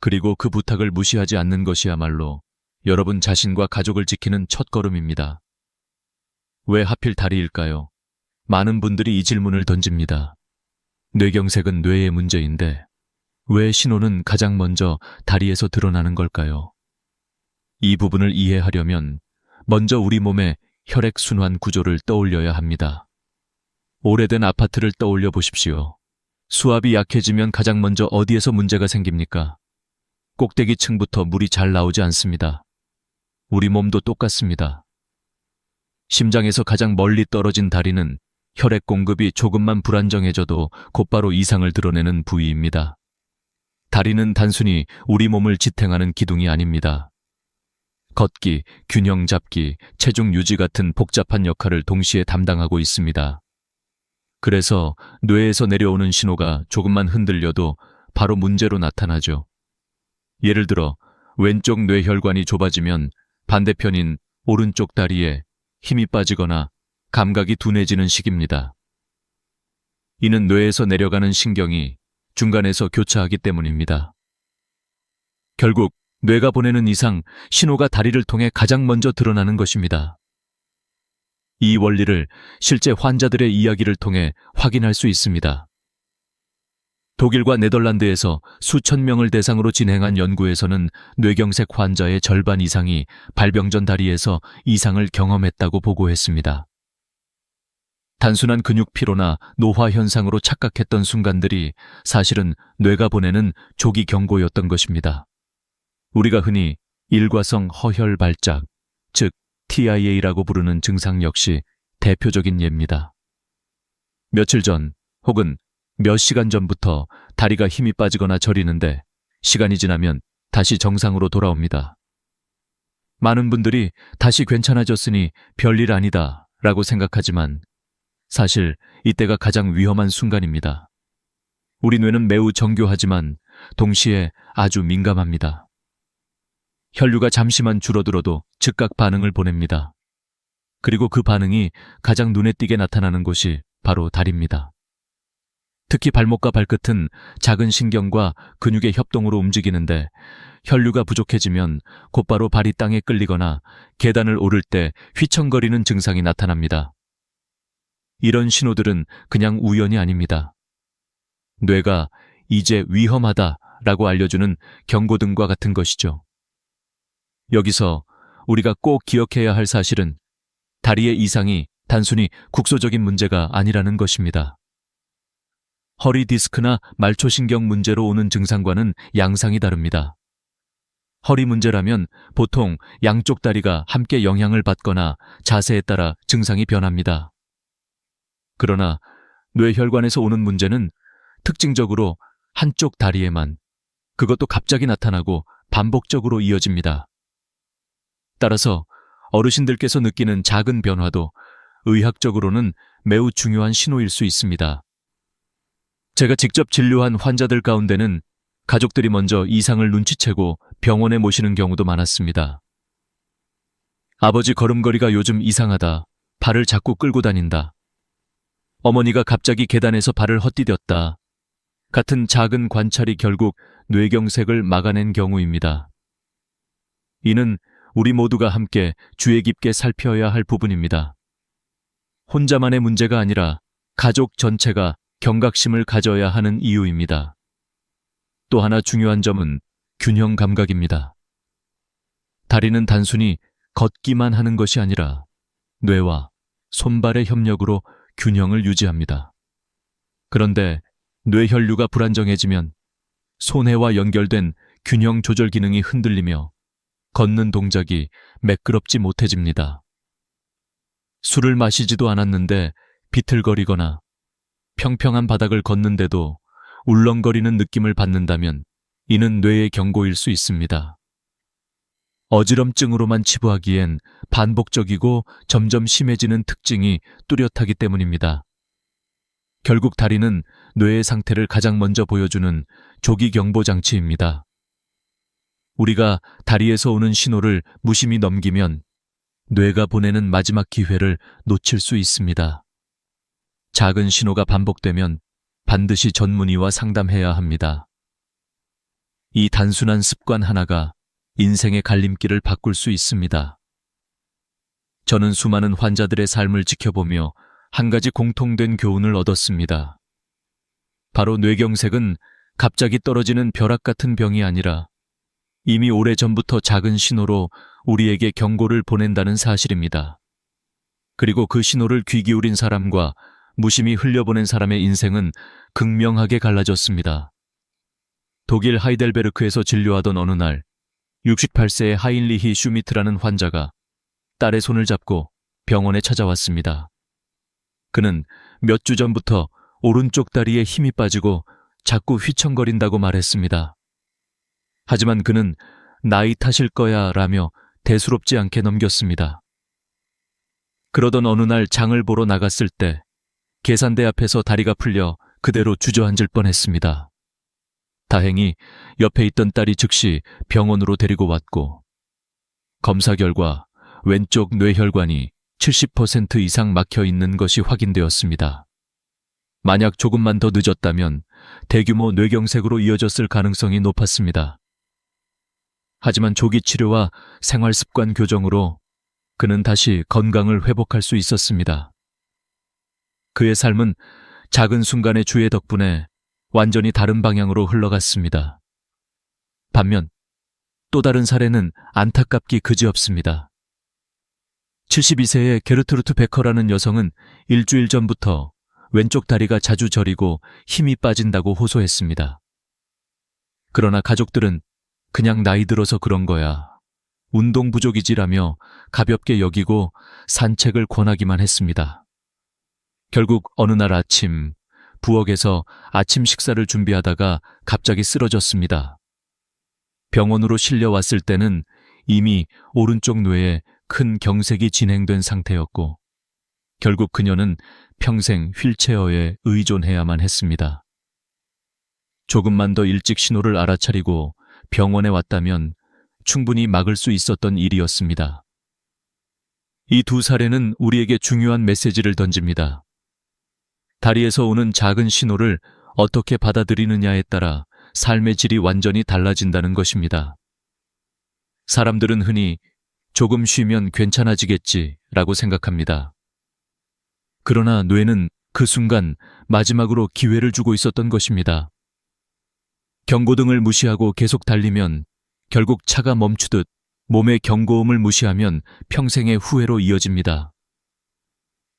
그리고 그 부탁을 무시하지 않는 것이야말로 여러분 자신과 가족을 지키는 첫걸음입니다. 왜 하필 다리일까요? 많은 분들이 이 질문을 던집니다. 뇌경색은 뇌의 문제인데 왜 신호는 가장 먼저 다리에서 드러나는 걸까요? 이 부분을 이해하려면 먼저 우리 몸의 혈액순환 구조를 떠올려야 합니다. 오래된 아파트를 떠올려 보십시오. 수압이 약해지면 가장 먼저 어디에서 문제가 생깁니까? 꼭대기 층부터 물이 잘 나오지 않습니다. 우리 몸도 똑같습니다. 심장에서 가장 멀리 떨어진 다리는 혈액 공급이 조금만 불안정해져도 곧바로 이상을 드러내는 부위입니다. 다리는 단순히 우리 몸을 지탱하는 기둥이 아닙니다. 걷기, 균형 잡기, 체중 유지 같은 복잡한 역할을 동시에 담당하고 있습니다. 그래서 뇌에서 내려오는 신호가 조금만 흔들려도 바로 문제로 나타나죠. 예를 들어 왼쪽 뇌혈관이 좁아지면 반대편인 오른쪽 다리에 힘이 빠지거나 감각이 둔해지는 시기입니다. 이는 뇌에서 내려가는 신경이 중간에서 교차하기 때문입니다. 결국 뇌가 보내는 이상, 신호가 다리를 통해 가장 먼저 드러나는 것입니다. 이 원리를 실제 환자들의 이야기를 통해 확인할 수 있습니다. 독일과 네덜란드에서 수천 명을 대상으로 진행한 연구에서는 뇌경색 환자의 절반 이상이 발병 전 다리에서 이상을 경험했다고 보고했습니다. 단순한 근육 피로나 노화 현상으로 착각했던 순간들이 사실은 뇌가 보내는 조기 경고였던 것입니다. 우리가 흔히 일과성 허혈 발작, 즉 TIA라고 부르는 증상 역시 대표적인 예입니다. 며칠 전 혹은 몇 시간 전부터 다리가 힘이 빠지거나 저리는데 시간이 지나면 다시 정상으로 돌아옵니다. 많은 분들이 다시 괜찮아졌으니 별일 아니다 라고 생각하지만 사실 이때가 가장 위험한 순간입니다. 우리 뇌는 매우 정교하지만 동시에 아주 민감합니다. 혈류가 잠시만 줄어들어도 즉각 반응을 보냅니다. 그리고 그 반응이 가장 눈에 띄게 나타나는 곳이 바로 다리입니다. 특히 발목과 발끝은 작은 신경과 근육의 협동으로 움직이는데 혈류가 부족해지면 곧바로 발이 땅에 끌리거나 계단을 오를 때 휘청거리는 증상이 나타납니다. 이런 신호들은 그냥 우연이 아닙니다. 뇌가 이제 위험하다라고 알려주는 경고등과 같은 것이죠. 여기서 우리가 꼭 기억해야 할 사실은 다리의 이상이 단순히 국소적인 문제가 아니라는 것입니다. 허리 디스크나 말초신경 문제로 오는 증상과는 양상이 다릅니다. 허리 문제라면 보통 양쪽 다리가 함께 영향을 받거나 자세에 따라 증상이 변합니다. 그러나 뇌혈관에서 오는 문제는 특징적으로 한쪽 다리에만, 그것도 갑자기 나타나고 반복적으로 이어집니다. 따라서 어르신들께서 느끼는 작은 변화도 의학적으로는 매우 중요한 신호일 수 있습니다. 제가 직접 진료한 환자들 가운데는 가족들이 먼저 이상을 눈치채고 병원에 모시는 경우도 많았습니다. 아버지 걸음걸이가 요즘 이상하다. 발을 자꾸 끌고 다닌다. 어머니가 갑자기 계단에서 발을 헛디뎠다. 같은 작은 관찰이 결국 뇌경색을 막아낸 경우입니다. 이는 우리 모두가 함께 주의 깊게 살펴야 할 부분입니다. 혼자만의 문제가 아니라 가족 전체가 경각심을 가져야 하는 이유입니다. 또 하나 중요한 점은 균형 감각입니다. 다리는 단순히 걷기만 하는 것이 아니라 뇌와 손발의 협력으로 균형을 유지합니다. 그런데 뇌혈류가 불안정해지면 손해와 연결된 균형 조절 기능이 흔들리며 걷는 동작이 매끄럽지 못해집니다. 술을 마시지도 않았는데 비틀거리거나 평평한 바닥을 걷는데도 울렁거리는 느낌을 받는다면 이는 뇌의 경고일 수 있습니다. 어지럼증으로만 치부하기엔 반복적이고 점점 심해지는 특징이 뚜렷하기 때문입니다. 결국 다리는 뇌의 상태를 가장 먼저 보여주는 조기 경보 장치입니다. 우리가 다리에서 오는 신호를 무심히 넘기면 뇌가 보내는 마지막 기회를 놓칠 수 있습니다. 작은 신호가 반복되면 반드시 전문의와 상담해야 합니다. 이 단순한 습관 하나가 인생의 갈림길을 바꿀 수 있습니다. 저는 수많은 환자들의 삶을 지켜보며 한 가지 공통된 교훈을 얻었습니다. 바로 뇌경색은 갑자기 떨어지는 벼락 같은 병이 아니라 이미 오래전부터 작은 신호로 우리에게 경고를 보낸다는 사실입니다. 그리고 그 신호를 귀 기울인 사람과 무심히 흘려보낸 사람의 인생은 극명하게 갈라졌습니다. 독일 하이델베르크에서 진료하던 어느 날 68세의 하인리히 슈미트라는 환자가 딸의 손을 잡고 병원에 찾아왔습니다. 그는 몇 주 전부터 오른쪽 다리에 힘이 빠지고 자꾸 휘청거린다고 말했습니다. 하지만 그는 나이 탓일 거야 라며 대수롭지 않게 넘겼습니다. 그러던 어느 날 장을 보러 나갔을 때 계산대 앞에서 다리가 풀려 그대로 주저앉을 뻔했습니다. 다행히 옆에 있던 딸이 즉시 병원으로 데리고 왔고 검사 결과 왼쪽 뇌혈관이 70% 이상 막혀 있는 것이 확인되었습니다. 만약 조금만 더 늦었다면 대규모 뇌경색으로 이어졌을 가능성이 높았습니다. 하지만 조기 치료와 생활 습관 교정으로 그는 다시 건강을 회복할 수 있었습니다. 그의 삶은 작은 순간의 주의 덕분에 완전히 다른 방향으로 흘러갔습니다. 반면 또 다른 사례는 안타깝기 그지없습니다. 72세의 게르트루트 베커라는 여성은 일주일 전부터 왼쪽 다리가 자주 저리고 힘이 빠진다고 호소했습니다. 그러나 가족들은 그냥 나이 들어서 그런 거야, 운동 부족이지라며 가볍게 여기고 산책을 권하기만 했습니다. 결국 어느 날 아침, 부엌에서 아침 식사를 준비하다가 갑자기 쓰러졌습니다. 병원으로 실려왔을 때는 이미 오른쪽 뇌에 큰 경색이 진행된 상태였고, 결국 그녀는 평생 휠체어에 의존해야만 했습니다. 조금만 더 일찍 신호를 알아차리고 병원에 왔다면 충분히 막을 수 있었던 일이었습니다. 이 두 사례는 우리에게 중요한 메시지를 던집니다. 다리에서 오는 작은 신호를 어떻게 받아들이느냐에 따라 삶의 질이 완전히 달라진다는 것입니다. 사람들은 흔히 조금 쉬면 괜찮아지겠지라고 생각합니다. 그러나 뇌는 그 순간 마지막으로 기회를 주고 있었던 것입니다. 경고등을 무시하고 계속 달리면 결국 차가 멈추듯 몸의 경고음을 무시하면 평생의 후회로 이어집니다.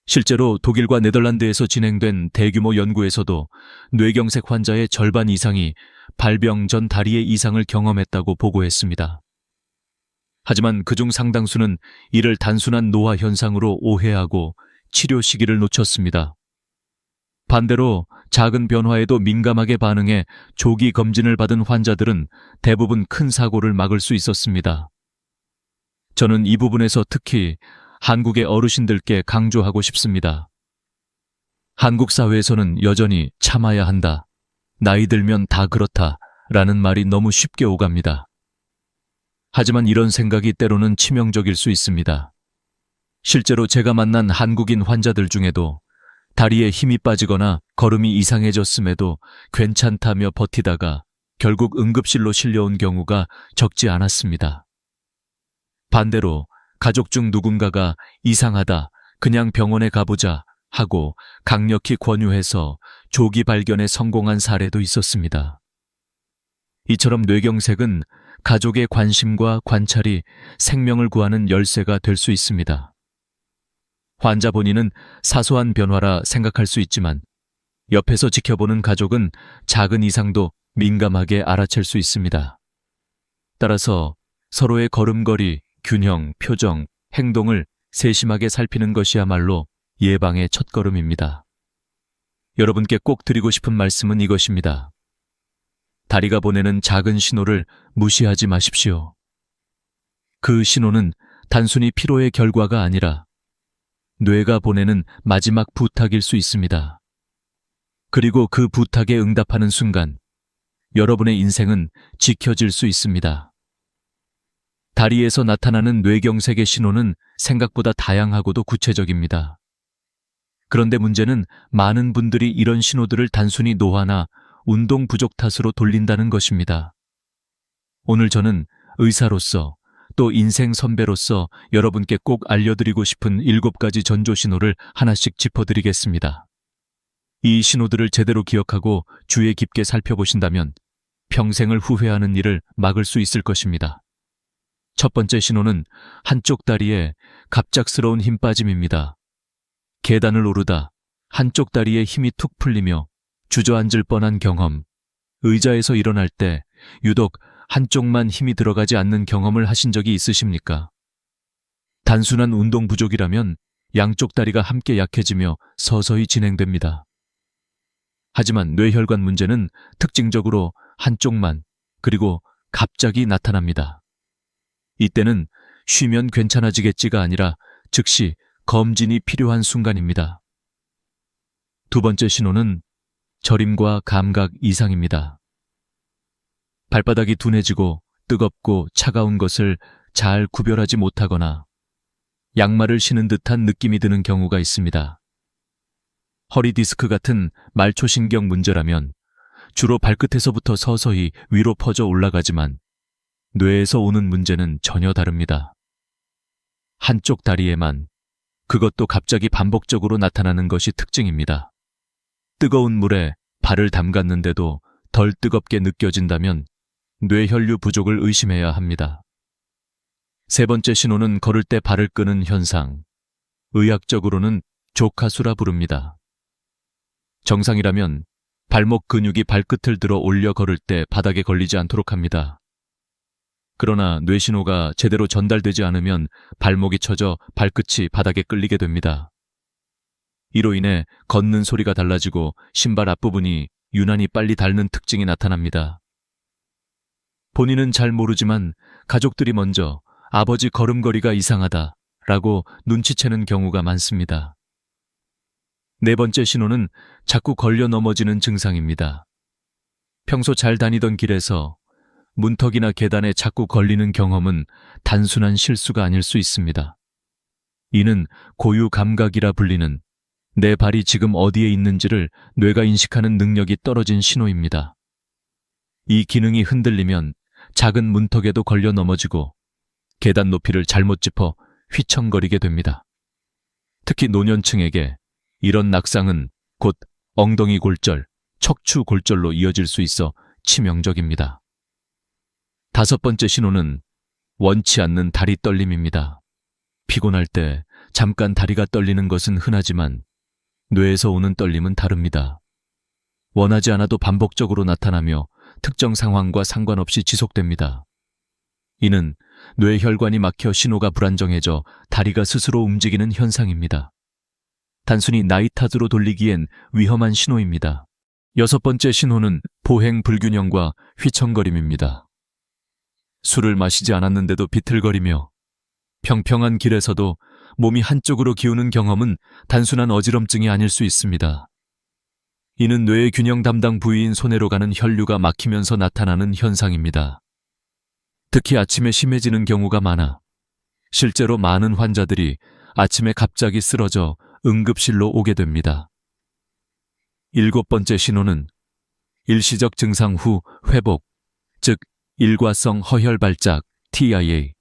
실제로 독일과 네덜란드에서 진행된 대규모 연구에서도 뇌경색 환자의 절반 이상이 발병 전 다리의 이상을 경험했다고 보고했습니다. 하지만 그중 상당수는 이를 단순한 노화 현상으로 오해하고 치료 시기를 놓쳤습니다. 반대로 작은 변화에도 민감하게 반응해 조기 검진을 받은 환자들은 대부분 큰 사고를 막을 수 있었습니다. 저는 이 부분에서 특히 한국의 어르신들께 강조하고 싶습니다. 한국 사회에서는 여전히 참아야 한다, 나이 들면 다 그렇다 라는 말이 너무 쉽게 오갑니다. 하지만 이런 생각이 때로는 치명적일 수 있습니다. 실제로 제가 만난 한국인 환자들 중에도 다리에 힘이 빠지거나 걸음이 이상해졌음에도 괜찮다며 버티다가 결국 응급실로 실려온 경우가 적지 않았습니다. 반대로 가족 중 누군가가 이상하다, 그냥 병원에 가보자 하고 강력히 권유해서 조기 발견에 성공한 사례도 있었습니다. 이처럼 뇌경색은 가족의 관심과 관찰이 생명을 구하는 열쇠가 될 수 있습니다. 환자 본인은 사소한 변화라 생각할 수 있지만 옆에서 지켜보는 가족은 작은 이상도 민감하게 알아챌 수 있습니다. 따라서 서로의 걸음걸이, 균형, 표정, 행동을 세심하게 살피는 것이야말로 예방의 첫걸음입니다. 여러분께 꼭 드리고 싶은 말씀은 이것입니다. 다리가 보내는 작은 신호를 무시하지 마십시오. 그 신호는 단순히 피로의 결과가 아니라 뇌가 보내는 마지막 부탁일 수 있습니다. 그리고 그 부탁에 응답하는 순간 여러분의 인생은 지켜질 수 있습니다. 다리에서 나타나는 뇌경색의 신호는 생각보다 다양하고도 구체적입니다. 그런데 문제는 많은 분들이 이런 신호들을 단순히 노화나 운동 부족 탓으로 돌린다는 것입니다. 오늘 저는 의사로서 또 인생 선배로서 여러분께 꼭 알려드리고 싶은 7가지 전조 신호를 하나씩 짚어드리겠습니다. 이 신호들을 제대로 기억하고 주의 깊게 살펴보신다면 평생을 후회하는 일을 막을 수 있을 것입니다. 첫 번째 신호는 한쪽 다리에 갑작스러운 힘 빠짐입니다. 계단을 오르다 한쪽 다리에 힘이 툭 풀리며 주저앉을 뻔한 경험, 의자에서 일어날 때 유독 한쪽만 힘이 들어가지 않는 경험을 하신 적이 있으십니까? 단순한 운동 부족이라면 양쪽 다리가 함께 약해지며 서서히 진행됩니다. 하지만 뇌혈관 문제는 특징적으로 한쪽만, 그리고 갑자기 나타납니다. 이때는 쉬면 괜찮아지겠지가 아니라 즉시 검진이 필요한 순간입니다. 두 번째 신호는 저림과 감각 이상입니다. 발바닥이 둔해지고 뜨겁고 차가운 것을 잘 구별하지 못하거나 양말을 신은 듯한 느낌이 드는 경우가 있습니다. 허리 디스크 같은 말초신경 문제라면 주로 발끝에서부터 서서히 위로 퍼져 올라가지만 뇌에서 오는 문제는 전혀 다릅니다. 한쪽 다리에만, 그것도 갑자기 반복적으로 나타나는 것이 특징입니다. 뜨거운 물에 발을 담갔는데도 덜 뜨겁게 느껴진다면 뇌혈류 부족을 의심해야 합니다. 세 번째 신호는 걸을 때 발을 끄는 현상, 의학적으로는 조카수라 부릅니다. 정상이라면 발목 근육이 발끝을 들어 올려 걸을 때 바닥에 걸리지 않도록 합니다. 그러나 뇌신호가 제대로 전달되지 않으면 발목이 처져 발끝이 바닥에 끌리게 됩니다. 이로 인해 걷는 소리가 달라지고 신발 앞부분이 유난히 빨리 닳는 특징이 나타납니다. 본인은 잘 모르지만 가족들이 먼저 아버지 걸음걸이가 이상하다라고 눈치채는 경우가 많습니다. 네 번째 신호는 자꾸 걸려 넘어지는 증상입니다. 평소 잘 다니던 길에서 문턱이나 계단에 자꾸 걸리는 경험은 단순한 실수가 아닐 수 있습니다. 이는 고유 감각이라 불리는 내 발이 지금 어디에 있는지를 뇌가 인식하는 능력이 떨어진 신호입니다. 이 기능이 흔들리면 작은 문턱에도 걸려 넘어지고 계단 높이를 잘못 짚어 휘청거리게 됩니다. 특히 노년층에게 이런 낙상은 곧 엉덩이 골절, 척추 골절로 이어질 수 있어 치명적입니다. 다섯 번째 신호는 원치 않는 다리 떨림입니다. 피곤할 때 잠깐 다리가 떨리는 것은 흔하지만 뇌에서 오는 떨림은 다릅니다. 원하지 않아도 반복적으로 나타나며 특정 상황과 상관없이 지속됩니다. 이는 뇌혈관이 막혀 신호가 불안정해져 다리가 스스로 움직이는 현상입니다. 단순히 나이 탓으로 돌리기엔 위험한 신호입니다. 여섯 번째 신호는 보행 불균형과 휘청거림입니다. 술을 마시지 않았는데도 비틀거리며 평평한 길에서도 몸이 한쪽으로 기우는 경험은 단순한 어지럼증이 아닐 수 있습니다. 이는 뇌의 균형 담당 부위인 손해로 가는 혈류가 막히면서 나타나는 현상입니다. 특히 아침에 심해지는 경우가 많아 실제로 많은 환자들이 아침에 갑자기 쓰러져 응급실로 오게 됩니다. 일곱 번째 신호는 일시적 증상 후 회복, 즉 일과성 허혈 발작 TIA입니다.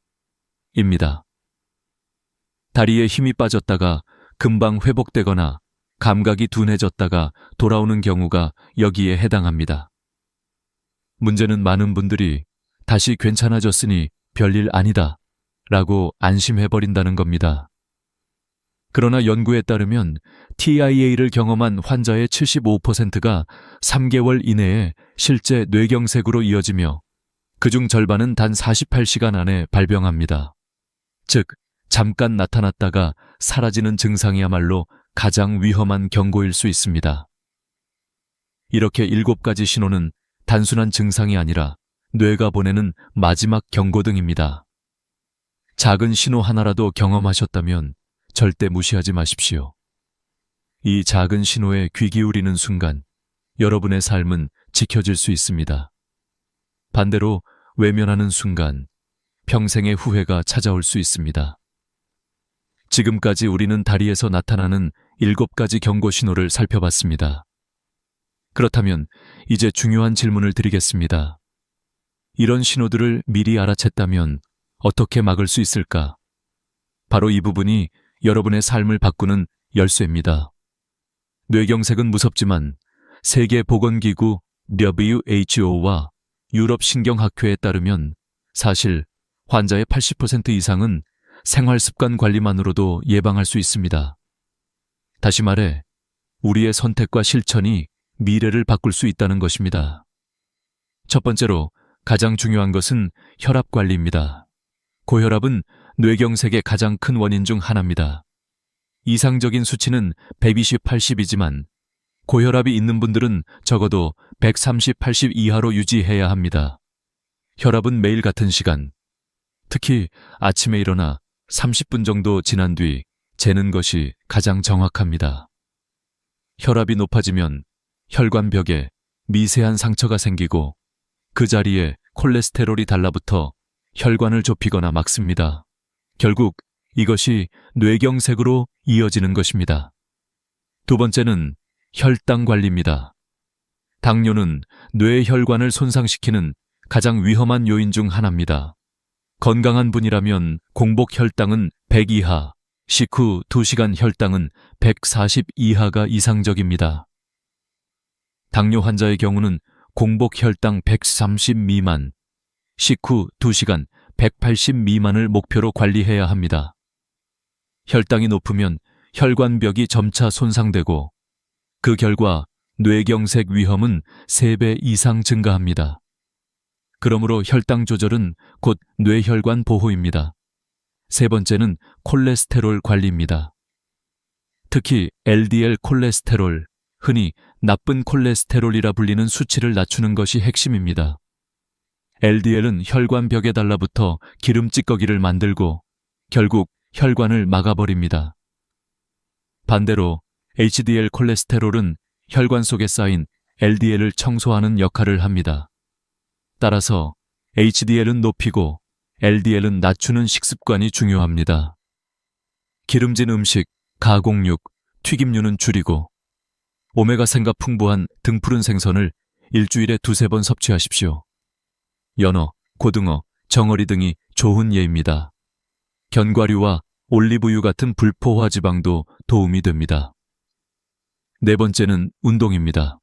다리에 힘이 빠졌다가 금방 회복되거나 감각이 둔해졌다가 돌아오는 경우가 여기에 해당합니다. 문제는 많은 분들이 다시 괜찮아졌으니 별일 아니다 라고 안심해버린다는 겁니다. 그러나 연구에 따르면 TIA를 경험한 환자의 75%가 3개월 이내에 실제 뇌경색으로 이어지며 그중 절반은 단 48시간 안에 발병합니다. 즉, 잠깐 나타났다가 사라지는 증상이야말로 가장 위험한 경고일 수 있습니다. 이렇게 7가지 신호는 단순한 증상이 아니라 뇌가 보내는 마지막 경고등입니다. 작은 신호 하나라도 경험하셨다면 절대 무시하지 마십시오. 이 작은 신호에 귀 기울이는 순간 여러분의 삶은 지켜질 수 있습니다. 반대로 외면하는 순간 평생의 후회가 찾아올 수 있습니다. 지금까지 우리는 다리에서 나타나는 7가지 경고 신호를 살펴봤습니다. 그렇다면 이제 중요한 질문을 드리겠습니다. 이런 신호들을 미리 알아챘다면 어떻게 막을 수 있을까? 바로 이 부분이 여러분의 삶을 바꾸는 열쇠입니다. 뇌경색은 무섭지만 세계보건기구 WHO와 유럽신경학회에 따르면 사실 환자의 80% 이상은 생활습관 관리만으로도 예방할 수 있습니다. 다시 말해, 우리의 선택과 실천이 미래를 바꿀 수 있다는 것입니다. 첫 번째로 가장 중요한 것은 혈압 관리입니다. 고혈압은 뇌경색의 가장 큰 원인 중 하나입니다. 이상적인 수치는 120/80이지만 고혈압이 있는 분들은 적어도 130/80 이하로 유지해야 합니다. 혈압은 매일 같은 시간, 특히 아침에 일어나 30분 정도 지난 뒤 재는 것이 가장 정확합니다. 혈압이 높아지면 혈관벽에 미세한 상처가 생기고 그 자리에 콜레스테롤이 달라붙어 혈관을 좁히거나 막습니다. 결국 이것이 뇌경색으로 이어지는 것입니다. 두 번째는 혈당 관리입니다. 당뇨는 뇌혈관을 손상시키는 가장 위험한 요인 중 하나입니다. 건강한 분이라면 공복 혈당은 100 이하, 식후 2시간 혈당은 140 이하가 이상적입니다. 당뇨 환자의 경우는 공복 혈당 130 미만, 식후 2시간 180 미만을 목표로 관리해야 합니다. 혈당이 높으면 혈관벽이 점차 손상되고 그 결과 뇌경색 위험은 3배 이상 증가합니다. 그러므로 혈당 조절은 곧 뇌혈관 보호입니다. 세 번째는 콜레스테롤 관리입니다. 특히 LDL 콜레스테롤, 흔히 나쁜 콜레스테롤이라 불리는 수치를 낮추는 것이 핵심입니다. LDL은 혈관벽에 달라붙어 기름 찌꺼기를 만들고 결국 혈관을 막아버립니다. 반대로 HDL 콜레스테롤은 혈관 속에 쌓인 LDL을 청소하는 역할을 합니다. 따라서 HDL은 높이고 LDL은 낮추는 식습관이 중요합니다. 기름진 음식, 가공육, 튀김류는 줄이고 오메가산가 풍부한 등푸른 생선을 일주일에 2-3번 섭취하십시오. 연어, 고등어, 정어리 등이 좋은 예입니다. 견과류와 올리브유 같은 불포화 지방도 도움이 됩니다. 네 번째는 운동입니다.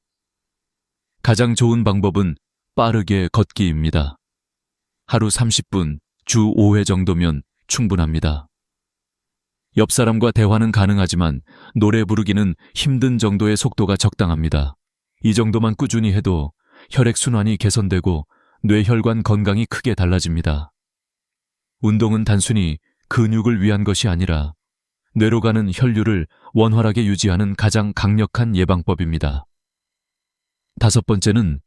가장 좋은 방법은 빠르게 걷기입니다. 하루 30분, 주 5회 정도면 충분합니다. 옆 사람과 대화는 가능하지만 노래 부르기는 힘든 정도의 속도가 적당합니다. 이 정도만 꾸준히 해도 혈액순환이 개선되고 뇌혈관 건강이 크게 달라집니다. 운동은 단순히 근육을 위한 것이 아니라 뇌로 가는 혈류를 원활하게 유지하는 가장 강력한 예방법입니다. 다섯 번째는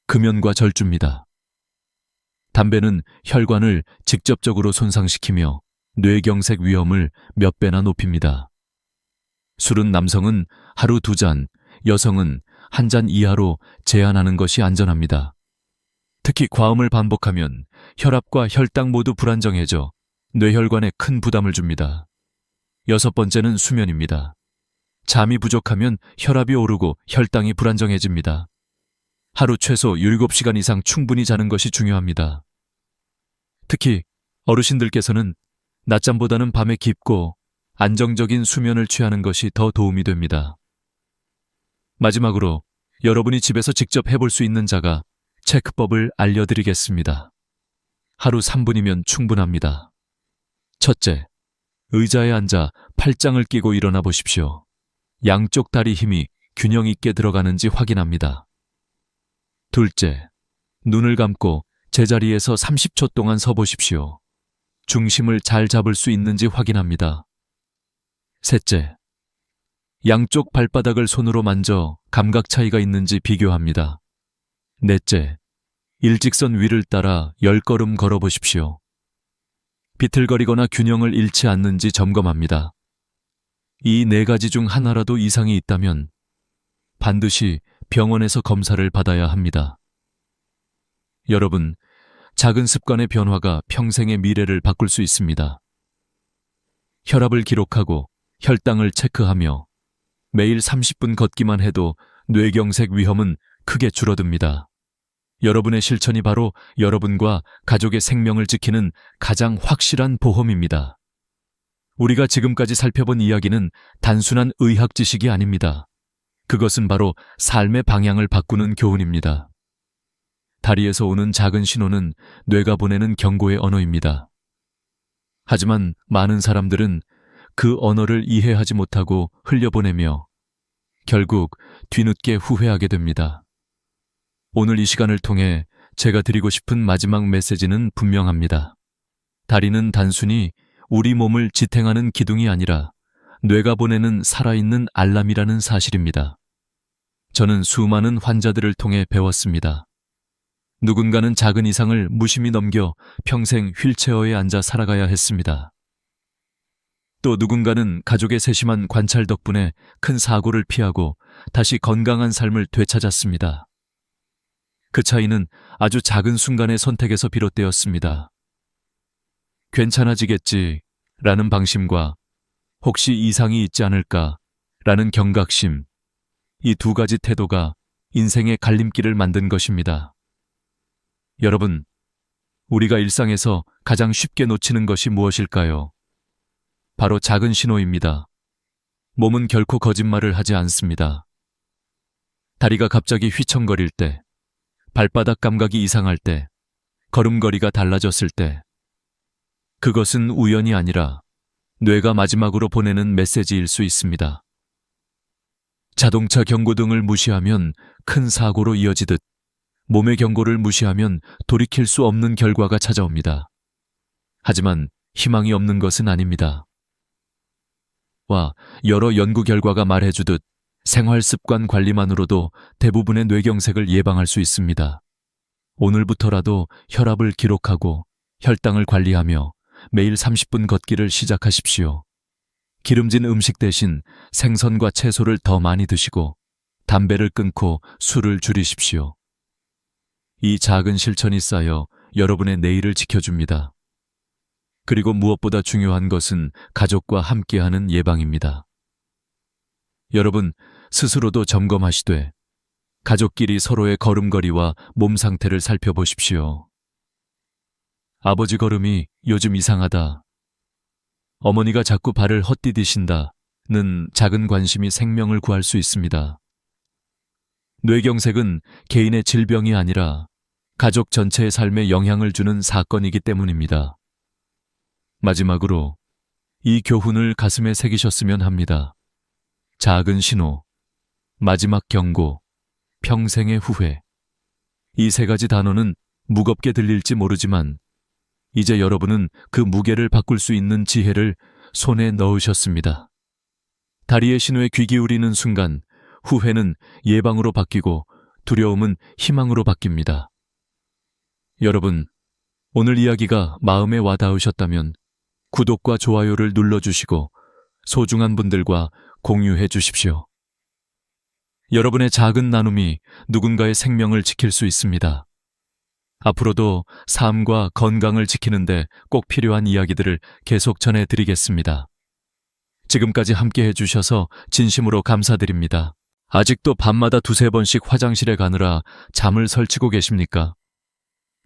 금연과 절주입니다. 담배는 혈관을 직접적으로 손상시키며 뇌경색 위험을 몇 배나 높입니다. 술은 남성은 하루 2잔, 여성은 1잔 이하로 제한하는 것이 안전합니다. 특히 과음을 반복하면 혈압과 혈당 모두 불안정해져 뇌혈관에 큰 부담을 줍니다. 여섯 번째는 수면입니다. 잠이 부족하면 혈압이 오르고 혈당이 불안정해집니다. 하루 최소 7시간 이상 충분히 자는 것이 중요합니다. 특히 어르신들께서는 낮잠보다는 밤에 깊고 안정적인 수면을 취하는 것이 더 도움이 됩니다. 마지막으로 여러분이 집에서 직접 해볼 수 있는 자가 체크법을 알려드리겠습니다. 하루 3분이면 충분합니다. 첫째, 의자에 앉아 팔짱을 끼고 일어나 보십시오. 양쪽 다리 힘이 균형 있게 들어가는지 확인합니다. 둘째, 눈을 감고 제자리에서 30초 동안 서 보십시오. 중심을 잘 잡을 수 있는지 확인합니다. 셋째, 양쪽 발바닥을 손으로 만져 감각 차이가 있는지 비교합니다. 넷째, 일직선 위를 따라 10걸음 걸어보십시오. 비틀거리거나 균형을 잃지 않는지 점검합니다. 이 4가지 중 하나라도 이상이 있다면 반드시 병원에서 검사를 받아야 합니다. 여러분, 작은 습관의 변화가 평생의 미래를 바꿀 수 있습니다. 혈압을 기록하고 혈당을 체크하며 매일 30분 걷기만 해도 뇌경색 위험은 크게 줄어듭니다. 여러분의 실천이 바로 여러분과 가족의 생명을 지키는 가장 확실한 보험입니다. 우리가 지금까지 살펴본 이야기는 단순한 의학 지식이 아닙니다. 그것은 바로 삶의 방향을 바꾸는 교훈입니다. 다리에서 오는 작은 신호는 뇌가 보내는 경고의 언어입니다. 하지만 많은 사람들은 그 언어를 이해하지 못하고 흘려보내며 결국 뒤늦게 후회하게 됩니다. 오늘 이 시간을 통해 제가 드리고 싶은 마지막 메시지는 분명합니다. 다리는 단순히 우리 몸을 지탱하는 기둥이 아니라 뇌가 보내는 살아있는 알람이라는 사실입니다. 저는 수많은 환자들을 통해 배웠습니다. 누군가는 작은 이상을 무심히 넘겨 평생 휠체어에 앉아 살아가야 했습니다. 또 누군가는 가족의 세심한 관찰 덕분에 큰 사고를 피하고 다시 건강한 삶을 되찾았습니다. 그 차이는 아주 작은 순간의 선택에서 비롯되었습니다. 괜찮아지겠지, 라는 방심과 혹시 이상이 있지 않을까 라는 경각심, 이 두 가지 태도가 인생의 갈림길을 만든 것입니다. 여러분, 우리가 일상에서 가장 쉽게 놓치는 것이 무엇일까요? 바로 작은 신호입니다. 몸은 결코 거짓말을 하지 않습니다. 다리가 갑자기 휘청거릴 때, 발바닥 감각이 이상할 때, 걸음걸이가 달라졌을 때, 그것은 우연이 아니라 뇌가 마지막으로 보내는 메시지일 수 있습니다. 자동차 경고등을 무시하면 큰 사고로 이어지듯 몸의 경고를 무시하면 돌이킬 수 없는 결과가 찾아옵니다. 하지만 희망이 없는 것은 아닙니다. 여러 연구 결과가 말해주듯 생활 습관 관리만으로도 대부분의 뇌경색을 예방할 수 있습니다. 오늘부터라도 혈압을 기록하고 혈당을 관리하며 매일 30분 걷기를 시작하십시오. 기름진 음식 대신 생선과 채소를 더 많이 드시고 담배를 끊고 술을 줄이십시오. 이 작은 실천이 쌓여 여러분의 내일을 지켜줍니다. 그리고 무엇보다 중요한 것은 가족과 함께하는 예방입니다. 여러분, 스스로도 점검하시되 가족끼리 서로의 걸음걸이와 몸 상태를 살펴보십시오. 아버지 걸음이 요즘 이상하다. 어머니가 자꾸 발을 헛디디신다는 작은 관심이 생명을 구할 수 있습니다. 뇌경색은 개인의 질병이 아니라 가족 전체의 삶에 영향을 주는 사건이기 때문입니다. 마지막으로 이 교훈을 가슴에 새기셨으면 합니다. 작은 신호, 마지막 경고, 평생의 후회. 이 세 가지 단어는 무겁게 들릴지 모르지만 이제 여러분은 그 무게를 바꿀 수 있는 지혜를 손에 넣으셨습니다. 다리의 신호에 귀 기울이는 순간 후회는 예방으로 바뀌고 두려움은 희망으로 바뀝니다. 여러분, 오늘 이야기가 마음에 와닿으셨다면 구독과 좋아요를 눌러주시고 소중한 분들과 공유해 주십시오. 여러분의 작은 나눔이 누군가의 생명을 지킬 수 있습니다. 앞으로도 삶과 건강을 지키는데 꼭 필요한 이야기들을 계속 전해드리겠습니다. 지금까지 함께 해주셔서 진심으로 감사드립니다. 아직도 밤마다 두세 번씩 화장실에 가느라 잠을 설치고 계십니까?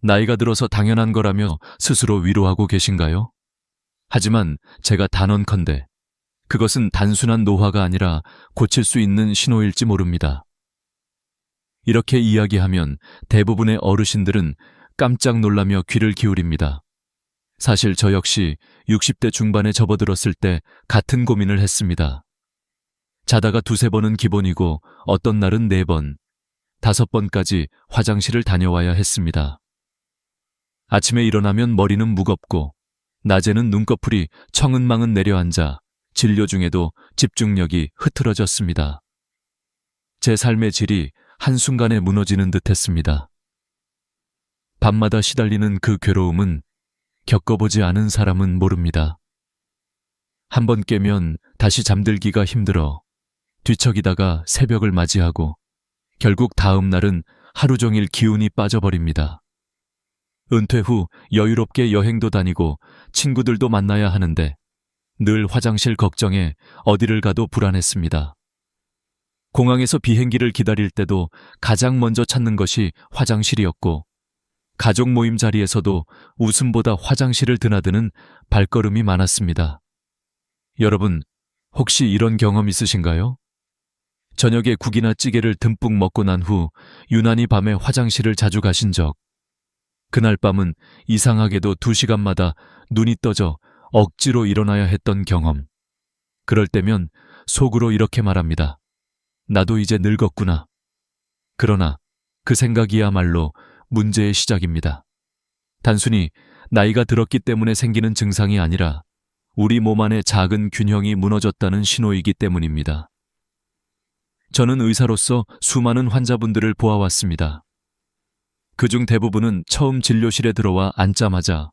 나이가 들어서 당연한 거라며 스스로 위로하고 계신가요? 하지만 제가 단언컨대 그것은 단순한 노화가 아니라 고칠 수 있는 신호일지 모릅니다. 이렇게 이야기하면 대부분의 어르신들은 깜짝 놀라며 귀를 기울입니다. 사실 저 역시 60대 중반에 접어들었을 때 같은 고민을 했습니다. 자다가 두세 번은 기본이고 어떤 날은 4번, 5번까지 화장실을 다녀와야 했습니다. 아침에 일어나면 머리는 무겁고 낮에는 눈꺼풀이 청은망은 내려앉아 진료 중에도 집중력이 흐트러졌습니다. 제 삶의 질이 한순간에 무너지는 듯했습니다. 밤마다 시달리는 그 괴로움은 겪어보지 않은 사람은 모릅니다. 한번 깨면 다시 잠들기가 힘들어 뒤척이다가 새벽을 맞이하고 결국 다음 날은 하루 종일 기운이 빠져버립니다. 은퇴 후 여유롭게 여행도 다니고 친구들도 만나야 하는데 늘 화장실 걱정에 어디를 가도 불안했습니다. 공항에서 비행기를 기다릴 때도 가장 먼저 찾는 것이 화장실이었고 가족 모임 자리에서도 웃음보다 화장실을 드나드는 발걸음이 많았습니다. 여러분, 혹시 이런 경험 있으신가요? 저녁에 국이나 찌개를 듬뿍 먹고 난 후 유난히 밤에 화장실을 자주 가신 적. 그날 밤은 이상하게도 2시간마다 눈이 떠져 억지로 일어나야 했던 경험. 그럴 때면 속으로 이렇게 말합니다. 나도 이제 늙었구나. 그러나 그 생각이야말로 문제의 시작입니다. 단순히 나이가 들었기 때문에 생기는 증상이 아니라 우리 몸 안의 작은 균형이 무너졌다는 신호이기 때문입니다. 저는 의사로서 수많은 환자분들을 보아왔습니다. 그중 대부분은 처음 진료실에 들어와 앉자마자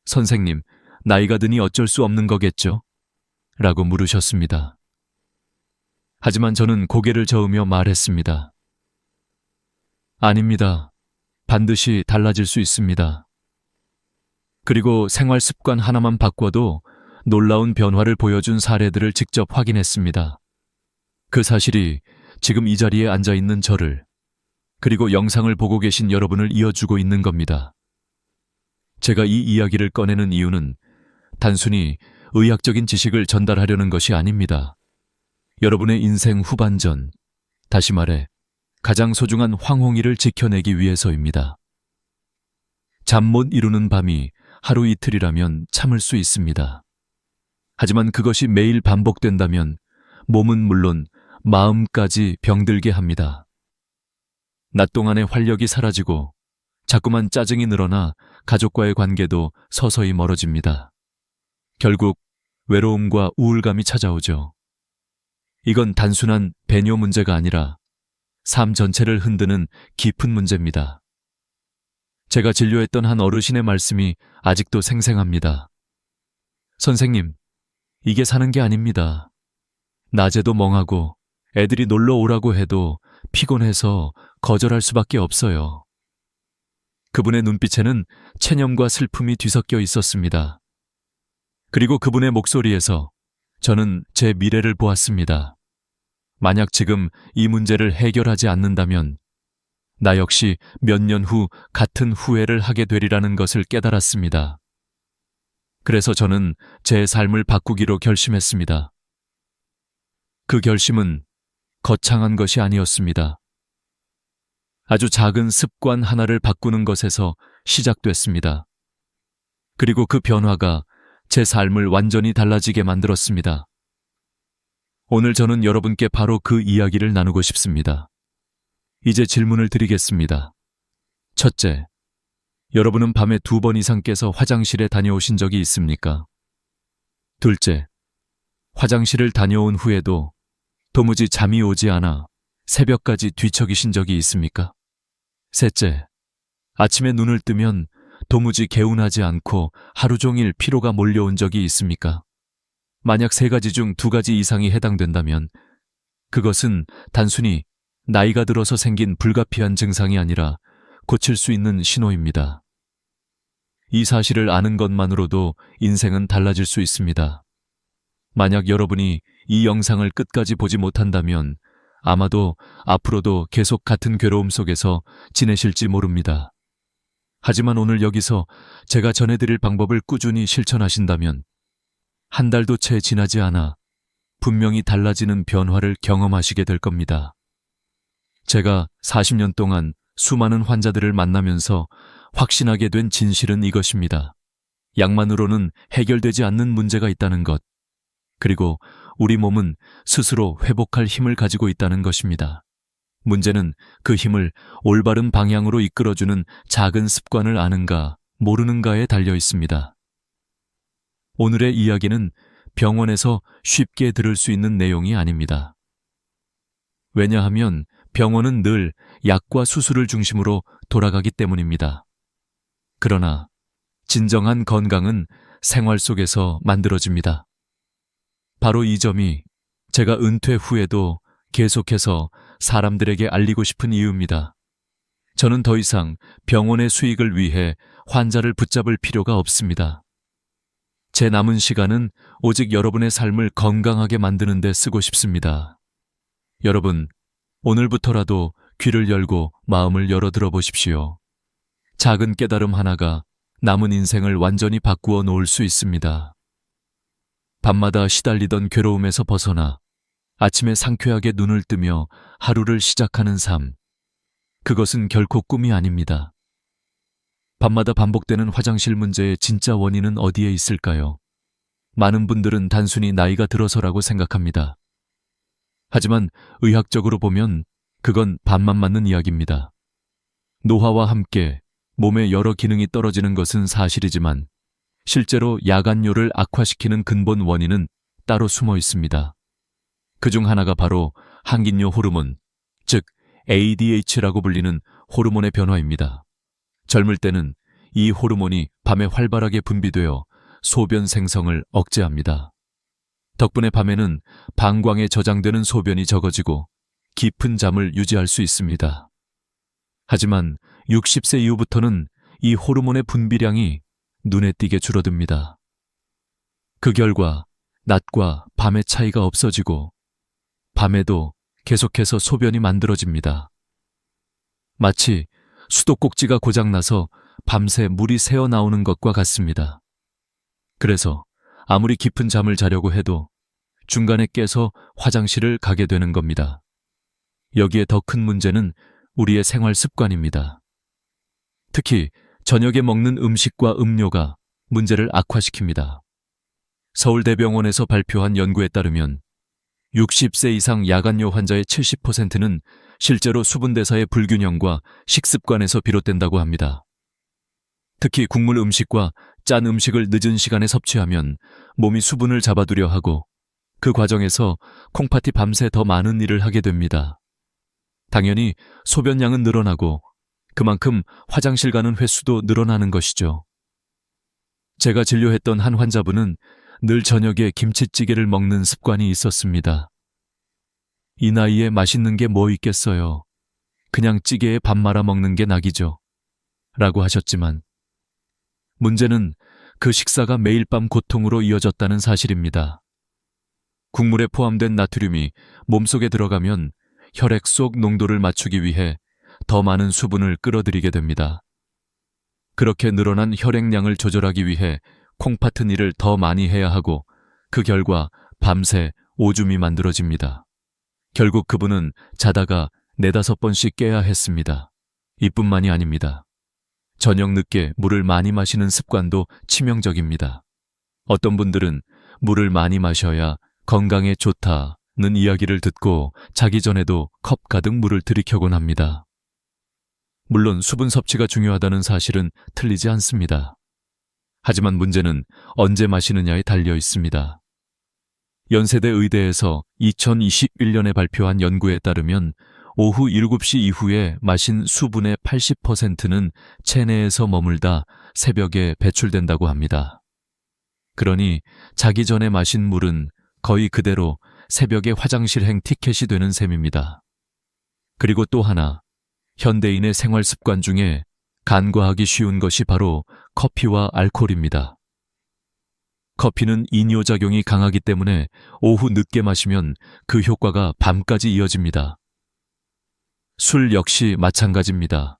선생님, 나이가 드니 어쩔 수 없는 거겠죠? 라고 물으셨습니다. 하지만 저는 고개를 저으며 말했습니다. 아닙니다. 반드시 달라질 수 있습니다. 그리고 생활 습관 하나만 바꿔도 놀라운 변화를 보여준 사례들을 직접 확인했습니다. 그 사실이 지금 이 자리에 앉아 있는 저를, 그리고 영상을 보고 계신 여러분을 이어주고 있는 겁니다. 제가 이 이야기를 꺼내는 이유는 단순히 의학적인 지식을 전달하려는 것이 아닙니다. 여러분의 인생 후반전, 다시 말해 가장 소중한 황홍이를 지켜내기 위해서입니다. 잠 못 이루는 밤이 하루 이틀이라면 참을 수 있습니다. 하지만 그것이 매일 반복된다면 몸은 물론 마음까지 병들게 합니다. 낮 동안의 활력이 사라지고 자꾸만 짜증이 늘어나 가족과의 관계도 서서히 멀어집니다. 결국 외로움과 우울감이 찾아오죠. 이건 단순한 배뇨 문제가 아니라 삶 전체를 흔드는 깊은 문제입니다. 제가 진료했던 한 어르신의 말씀이 아직도 생생합니다. 선생님, 이게 사는 게 아닙니다. 낮에도 멍하고 애들이 놀러 오라고 해도 피곤해서 거절할 수밖에 없어요. 그분의 눈빛에는 체념과 슬픔이 뒤섞여 있었습니다. 그리고 그분의 목소리에서 저는 제 미래를 보았습니다. 만약 지금 이 문제를 해결하지 않는다면 나 역시 몇 년 후 같은 후회를 하게 되리라는 것을 깨달았습니다. 그래서 저는 제 삶을 바꾸기로 결심했습니다. 그 결심은 거창한 것이 아니었습니다. 아주 작은 습관 하나를 바꾸는 것에서 시작됐습니다. 그리고 그 변화가 제 삶을 완전히 달라지게 만들었습니다. 오늘 저는 여러분께 바로 그 이야기를 나누고 싶습니다. 이제 질문을 드리겠습니다. 첫째, 여러분은 밤에 2번 이상 깨서 화장실에 다녀오신 적이 있습니까? 둘째, 화장실을 다녀온 후에도 도무지 잠이 오지 않아 새벽까지 뒤척이신 적이 있습니까? 셋째, 아침에 눈을 뜨면 도무지 개운하지 않고 하루 종일 피로가 몰려온 적이 있습니까? 만약 3가지 중 2가지 이상이 해당된다면 그것은 단순히 나이가 들어서 생긴 불가피한 증상이 아니라 고칠 수 있는 신호입니다. 이 사실을 아는 것만으로도 인생은 달라질 수 있습니다. 만약 여러분이 이 영상을 끝까지 보지 못한다면 아마도 앞으로도 계속 같은 괴로움 속에서 지내실지 모릅니다. 하지만 오늘 여기서 제가 전해드릴 방법을 꾸준히 실천하신다면 한 달도 채 지나지 않아 분명히 달라지는 변화를 경험하시게 될 겁니다. 제가 40년 동안 수많은 환자들을 만나면서 확신하게 된 진실은 이것입니다. 약만으로는 해결되지 않는 문제가 있다는 것, 그리고 우리 몸은 스스로 회복할 힘을 가지고 있다는 것입니다. 문제는 그 힘을 올바른 방향으로 이끌어주는 작은 습관을 아는가, 모르는가에 달려 있습니다. 오늘의 이야기는 병원에서 쉽게 들을 수 있는 내용이 아닙니다. 왜냐하면 병원은 늘 약과 수술을 중심으로 돌아가기 때문입니다. 그러나 진정한 건강은 생활 속에서 만들어집니다. 바로 이 점이 제가 은퇴 후에도 계속해서 사람들에게 알리고 싶은 이유입니다. 저는 더 이상 병원의 수익을 위해 환자를 붙잡을 필요가 없습니다. 제 남은 시간은 오직 여러분의 삶을 건강하게 만드는 데 쓰고 싶습니다. 여러분, 오늘부터라도 귀를 열고 마음을 열어 들어보십시오. 작은 깨달음 하나가 남은 인생을 완전히 바꾸어 놓을 수 있습니다. 밤마다 시달리던 괴로움에서 벗어나 아침에 상쾌하게 눈을 뜨며 하루를 시작하는 삶. 그것은 결코 꿈이 아닙니다. 밤마다 반복되는 화장실 문제의 진짜 원인은 어디에 있을까요? 많은 분들은 단순히 나이가 들어서라고 생각합니다. 하지만 의학적으로 보면 그건 반만 맞는 이야기입니다. 노화와 함께 몸의 여러 기능이 떨어지는 것은 사실이지만 실제로 야간뇨를 악화시키는 근본 원인은 따로 숨어 있습니다. 그중 하나가 바로 항긴뇨 호르몬, 즉 ADH라고 불리는 호르몬의 변화입니다. 젊을 때는 이 호르몬이 밤에 활발하게 분비되어 소변 생성을 억제합니다. 덕분에 밤에는 방광에 저장되는 소변이 적어지고 깊은 잠을 유지할 수 있습니다. 하지만 60세 이후부터는 이 호르몬의 분비량이 눈에 띄게 줄어듭니다. 그 결과 낮과 밤의 차이가 없어지고 밤에도 계속해서 소변이 만들어집니다. 마치 수도꼭지가 고장나서 밤새 물이 새어나오는 것과 같습니다. 그래서 아무리 깊은 잠을 자려고 해도 중간에 깨서 화장실을 가게 되는 겁니다. 여기에 더 큰 문제는 우리의 생활 습관입니다. 특히 저녁에 먹는 음식과 음료가 문제를 악화시킵니다. 서울대병원에서 발표한 연구에 따르면 60세 이상 야간뇨 환자의 70%는 실제로 수분대사의 불균형과 식습관에서 비롯된다고 합니다. 특히 국물 음식과 짠 음식을 늦은 시간에 섭취하면 몸이 수분을 잡아두려 하고 그 과정에서 콩팥이 밤새 더 많은 일을 하게 됩니다. 당연히 소변량은 늘어나고 그만큼 화장실 가는 횟수도 늘어나는 것이죠. 제가 진료했던 한 환자분은 늘 저녁에 김치찌개를 먹는 습관이 있었습니다. 이 나이에 맛있는 게 뭐 있겠어요. 그냥 찌개에 밥 말아 먹는 게 낙이죠. 라고 하셨지만 문제는 그 식사가 매일 밤 고통으로 이어졌다는 사실입니다. 국물에 포함된 나트륨이 몸속에 들어가면 혈액 속 농도를 맞추기 위해 더 많은 수분을 끌어들이게 됩니다. 그렇게 늘어난 혈액량을 조절하기 위해 콩팥은 일을 더 많이 해야 하고 그 결과 밤새 오줌이 만들어집니다. 결국 그분은 자다가 4-5번씩 깨야 했습니다. 이뿐만이 아닙니다. 저녁 늦게 물을 많이 마시는 습관도 치명적입니다. 어떤 분들은 물을 많이 마셔야 건강에 좋다는 이야기를 듣고 자기 전에도 컵 가득 물을 들이켜곤 합니다. 물론 수분 섭취가 중요하다는 사실은 틀리지 않습니다. 하지만 문제는 언제 마시느냐에 달려 있습니다. 연세대 의대에서 2021년에 발표한 연구에 따르면 오후 7시 이후에 마신 수분의 80%는 체내에서 머물다 새벽에 배출된다고 합니다. 그러니 자기 전에 마신 물은 거의 그대로 새벽에 화장실행 티켓이 되는 셈입니다. 그리고 또 하나, 현대인의 생활 습관 중에 간과하기 쉬운 것이 바로 커피와 알코올입니다. 커피는 이뇨작용이 강하기 때문에 오후 늦게 마시면 그 효과가 밤까지 이어집니다. 술 역시 마찬가지입니다.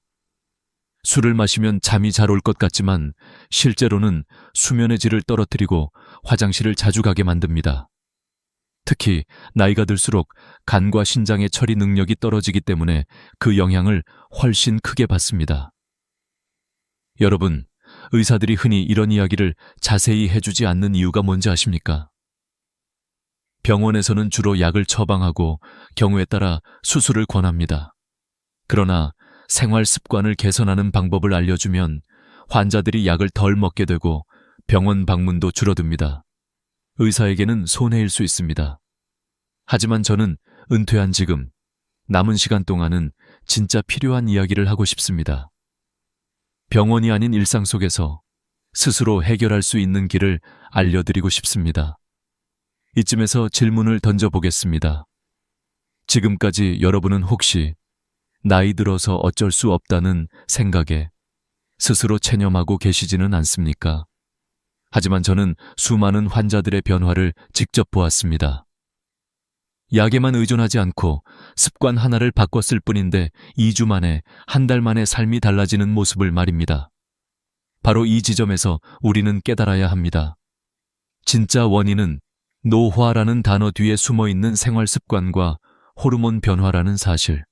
술을 마시면 잠이 잘 올 것 같지만 실제로는 수면의 질을 떨어뜨리고 화장실을 자주 가게 만듭니다. 특히 나이가 들수록 간과 신장의 처리 능력이 떨어지기 때문에 그 영향을 훨씬 크게 받습니다. 여러분, 의사들이 흔히 이런 이야기를 자세히 해주지 않는 이유가 뭔지 아십니까? 병원에서는 주로 약을 처방하고 경우에 따라 수술을 권합니다. 그러나 생활 습관을 개선하는 방법을 알려주면 환자들이 약을 덜 먹게 되고 병원 방문도 줄어듭니다. 의사에게는 손해일 수 있습니다. 하지만 저는 은퇴한 지금 남은 시간 동안은 진짜 필요한 이야기를 하고 싶습니다. 병원이 아닌 일상 속에서 스스로 해결할 수 있는 길을 알려드리고 싶습니다. 이쯤에서 질문을 던져보겠습니다. 지금까지 여러분은 혹시 나이 들어서 어쩔 수 없다는 생각에 스스로 체념하고 계시지는 않습니까? 하지만 저는 수많은 환자들의 변화를 직접 보았습니다. 약에만 의존하지 않고 습관 하나를 바꿨을 뿐인데 2주 만에, 한 달 만에 삶이 달라지는 모습을 말입니다. 바로 이 지점에서 우리는 깨달아야 합니다. 진짜 원인은 노화라는 단어 뒤에 숨어있는 생활 습관과 호르몬 변화라는 사실.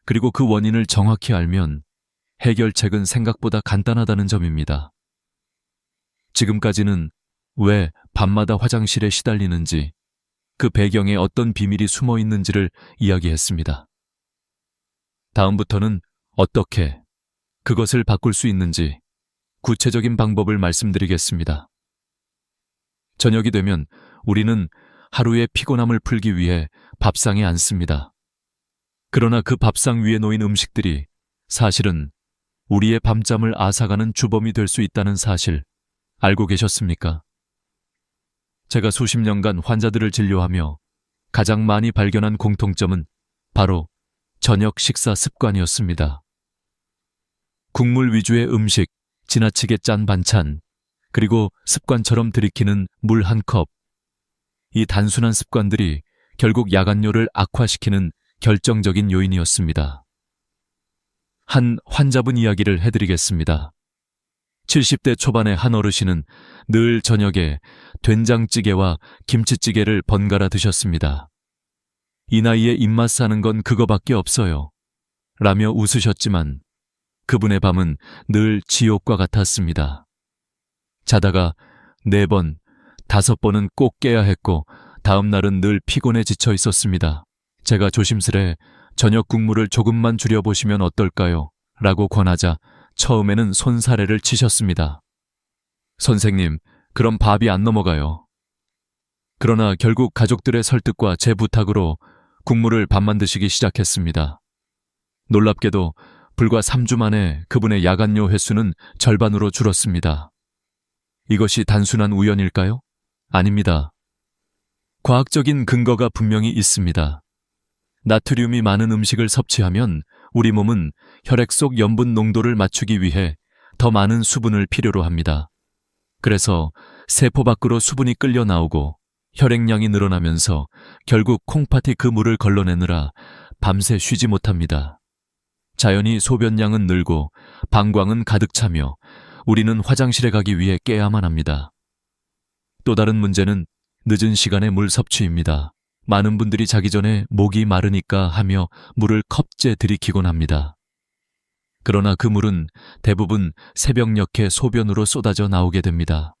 그리고 그 원인을 정확히 알면 해결책은 생각보다 간단하다는 점입니다. 지금까지는 왜 밤마다 화장실에 시달리는지, 그 배경에 어떤 비밀이 숨어 있는지를 이야기했습니다. 다음부터는 어떻게 그것을 바꿀 수 있는지 구체적인 방법을 말씀드리겠습니다. 저녁이 되면 우리는 하루의 피곤함을 풀기 위해 밥상에 앉습니다. 그러나 그 밥상 위에 놓인 음식들이 사실은 우리의 밤잠을 앗아가는 주범이 될 수 있다는 사실 알고 계셨습니까? 제가 수십 년간 환자들을 진료하며 가장 많이 발견한 공통점은 바로 저녁 식사 습관이었습니다. 국물 위주의 음식, 지나치게 짠 반찬, 그리고 습관처럼 들이키는 물 한 컵. 이 단순한 습관들이 결국 야간뇨를 악화시키는 결정적인 요인이었습니다. 한 환자분 이야기를 해드리겠습니다. 70대 초반의 한 어르신은 늘 저녁에 된장찌개와 김치찌개를 번갈아 드셨습니다. 이 나이에 입맛 사는 건 그거밖에 없어요. 라며 웃으셨지만 그분의 밤은 늘 지옥과 같았습니다. 자다가 4번, 5번은 꼭 깨야 했고 다음 날은 늘 피곤해 지쳐 있었습니다. 제가 조심스레 저녁 국물을 조금만 줄여보시면 어떨까요? 라고 권하자 처음에는 손사래를 치셨습니다. 선생님, 그럼 밥이 안 넘어가요. 그러나 결국 가족들의 설득과 제 부탁으로 국물을 반만 드시기 시작했습니다. 놀랍게도 불과 3주 만에 그분의 야간뇨 횟수는 절반으로 줄었습니다. 이것이 단순한 우연일까요? 아닙니다. 과학적인 근거가 분명히 있습니다. 나트륨이 많은 음식을 섭취하면 우리 몸은 혈액 속 염분 농도를 맞추기 위해 더 많은 수분을 필요로 합니다. 그래서 세포 밖으로 수분이 끌려 나오고 혈액량이 늘어나면서 결국 콩팥이 그 물을 걸러내느라 밤새 쉬지 못합니다. 자연히 소변량은 늘고 방광은 가득 차며 우리는 화장실에 가기 위해 깨야만 합니다. 또 다른 문제는 늦은 시간의 물 섭취입니다. 많은 분들이 자기 전에 목이 마르니까 하며 물을 컵째 들이키곤 합니다. 그러나 그 물은 대부분 새벽녘에 소변으로 쏟아져 나오게 됩니다.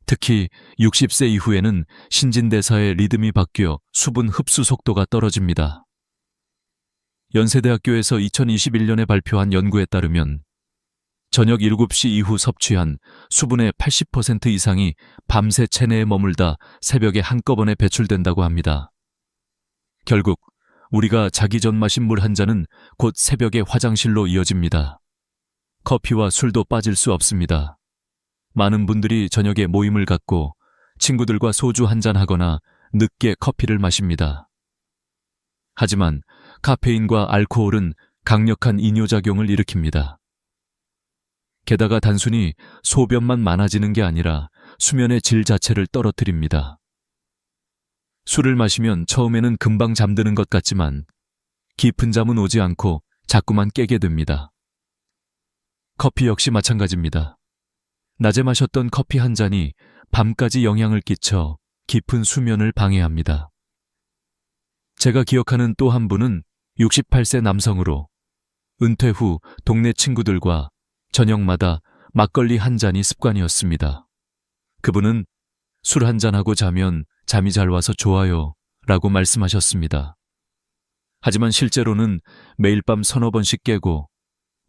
특히 60세 이후에는 신진대사의 리듬이 바뀌어 수분 흡수 속도가 떨어집니다. 연세대학교에서 2021년에 발표한 연구에 따르면 저녁 7시 이후 섭취한 수분의 80% 이상이 밤새 체내에 머물다 새벽에 한꺼번에 배출된다고 합니다. 결국 우리가 자기 전 마신 물 한 잔은 곧 새벽에 화장실로 이어집니다. 커피와 술도 빠질 수 없습니다. 많은 분들이 저녁에 모임을 갖고 친구들과 소주 한 잔 하거나 늦게 커피를 마십니다. 하지만 카페인과 알코올은 강력한 이뇨작용을 일으킵니다. 게다가 단순히 소변만 많아지는 게 아니라 수면의 질 자체를 떨어뜨립니다. 술을 마시면 처음에는 금방 잠드는 것 같지만 깊은 잠은 오지 않고 자꾸만 깨게 됩니다. 커피 역시 마찬가지입니다. 낮에 마셨던 커피 한 잔이 밤까지 영향을 끼쳐 깊은 수면을 방해합니다. 제가 기억하는 또 한 분은 68세 남성으로 은퇴 후 동네 친구들과 저녁마다 막걸리 한 잔이 습관이었습니다. 그분은 술 한 잔하고 자면 잠이 잘 와서 좋아요 라고 말씀하셨습니다. 하지만 실제로는 매일 밤 1~2번씩 깨고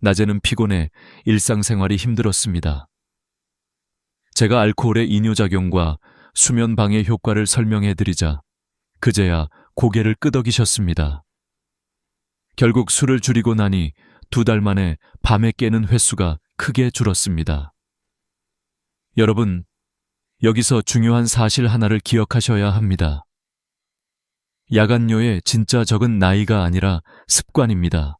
낮에는 피곤해 일상생활이 힘들었습니다. 제가 알코올의 이뇨작용과 수면 방해 효과를 설명해드리자 그제야 고개를 끄덕이셨습니다. 결국 술을 줄이고 나니 2달 만에 밤에 깨는 횟수가 크게 줄었습니다. 여러분, 여기서 중요한 사실 하나를 기억하셔야 합니다. 야간뇨의 진짜 적은 나이가 아니라 습관입니다.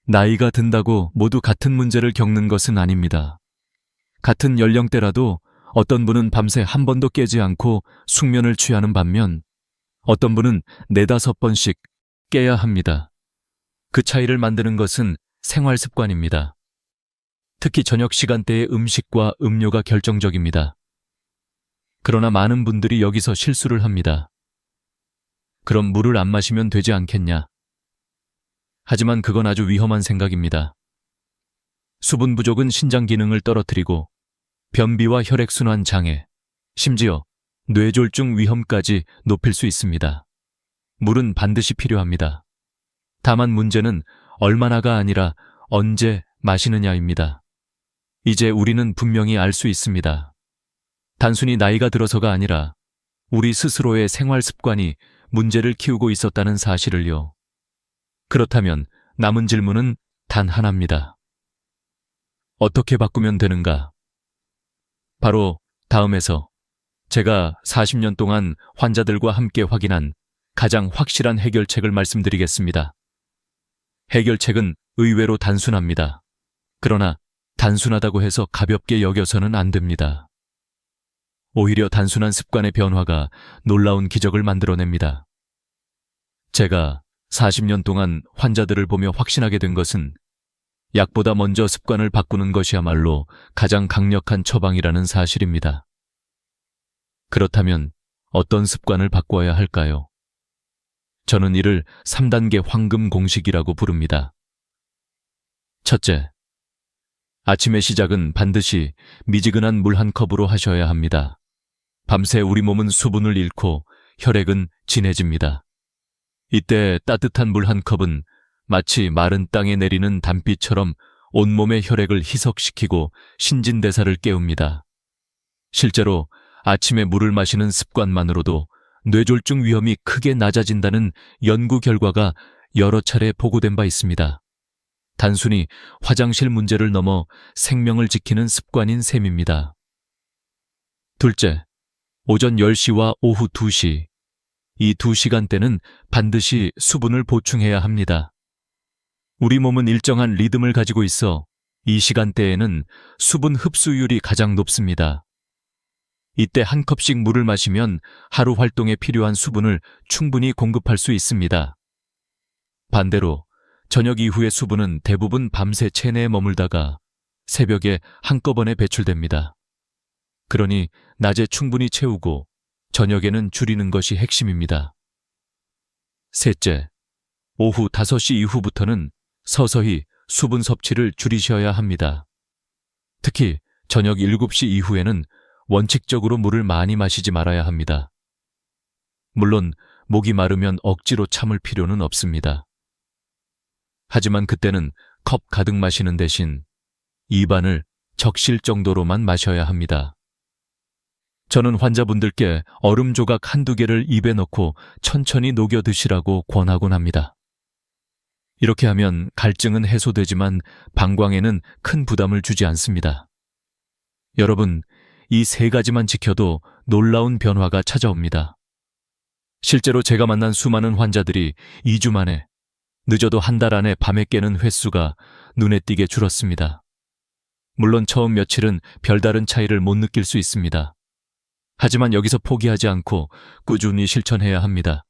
나이가 든다고 모두 같은 문제를 겪는 것은 아닙니다. 같은 연령대라도 어떤 분은 밤새 한 번도 깨지 않고 숙면을 취하는 반면 어떤 분은 4~5번씩 깨야 합니다. 그 차이를 만드는 것은 생활 습관입니다. 특히 저녁 시간대의 음식과 음료가 결정적입니다. 그러나 많은 분들이 여기서 실수를 합니다. 그럼 물을 안 마시면 되지 않겠냐? 하지만 그건 아주 위험한 생각입니다. 수분 부족은 신장 기능을 떨어뜨리고 변비와 혈액순환 장애, 심지어 뇌졸중 위험까지 높일 수 있습니다. 물은 반드시 필요합니다. 다만 문제는 얼마나가 아니라 언제 마시느냐입니다. 이제 우리는 분명히 알 수 있습니다. 단순히 나이가 들어서가 아니라 우리 스스로의 생활 습관이 문제를 키우고 있었다는 사실을요. 그렇다면 남은 질문은 단 하나입니다. 어떻게 바꾸면 되는가? 바로 다음에서 제가 40년 동안 환자들과 함께 확인한 가장 확실한 해결책을 말씀드리겠습니다. 해결책은 의외로 단순합니다. 그러나 단순하다고 해서 가볍게 여겨서는 안 됩니다. 오히려 단순한 습관의 변화가 놀라운 기적을 만들어냅니다. 제가 40년 동안 환자들을 보며 확신하게 된 것은 약보다 먼저 습관을 바꾸는 것이야말로 가장 강력한 처방이라는 사실입니다. 그렇다면 어떤 습관을 바꿔야 할까요? 저는 이를 3단계 황금 공식이라고 부릅니다. 첫째, 아침의 시작은 반드시 미지근한 물 한 컵으로 하셔야 합니다. 밤새 우리 몸은 수분을 잃고 혈액은 진해집니다. 이때 따뜻한 물 한 컵은 마치 마른 땅에 내리는 단비처럼 온몸의 혈액을 희석시키고 신진대사를 깨웁니다. 실제로 아침에 물을 마시는 습관만으로도 뇌졸중 위험이 크게 낮아진다는 연구 결과가 여러 차례 보고된 바 있습니다. 단순히 화장실 문제를 넘어 생명을 지키는 습관인 셈입니다. 둘째, 오전 10시와 오후 2시. 이 2시간대는 반드시 수분을 보충해야 합니다. 우리 몸은 일정한 리듬을 가지고 있어 이 시간대에는 수분 흡수율이 가장 높습니다. 이때 한 컵씩 물을 마시면 하루 활동에 필요한 수분을 충분히 공급할 수 있습니다. 반대로 저녁 이후의 수분은 대부분 밤새 체내에 머물다가 새벽에 한꺼번에 배출됩니다. 그러니 낮에 충분히 채우고 저녁에는 줄이는 것이 핵심입니다. 셋째, 오후 5시 이후부터는 서서히 수분 섭취를 줄이셔야 합니다. 특히 저녁 7시 이후에는 원칙적으로 물을 많이 마시지 말아야 합니다. 물론 목이 마르면 억지로 참을 필요는 없습니다. 하지만 그때는 컵 가득 마시는 대신 입안을 적실 정도로만 마셔야 합니다. 저는 환자분들께 얼음 조각 한두 개를 입에 넣고 천천히 녹여 드시라고 권하곤 합니다. 이렇게 하면 갈증은 해소되지만 방광에는 큰 부담을 주지 않습니다. 여러분, 이 3가지만 지켜도 놀라운 변화가 찾아옵니다. 실제로 제가 만난 수많은 환자들이 2주 만에, 늦어도 한 달 안에 밤에 깨는 횟수가 눈에 띄게 줄었습니다. 물론 처음 며칠은 별다른 차이를 못 느낄 수 있습니다. 하지만 여기서 포기하지 않고 꾸준히 실천해야 합니다.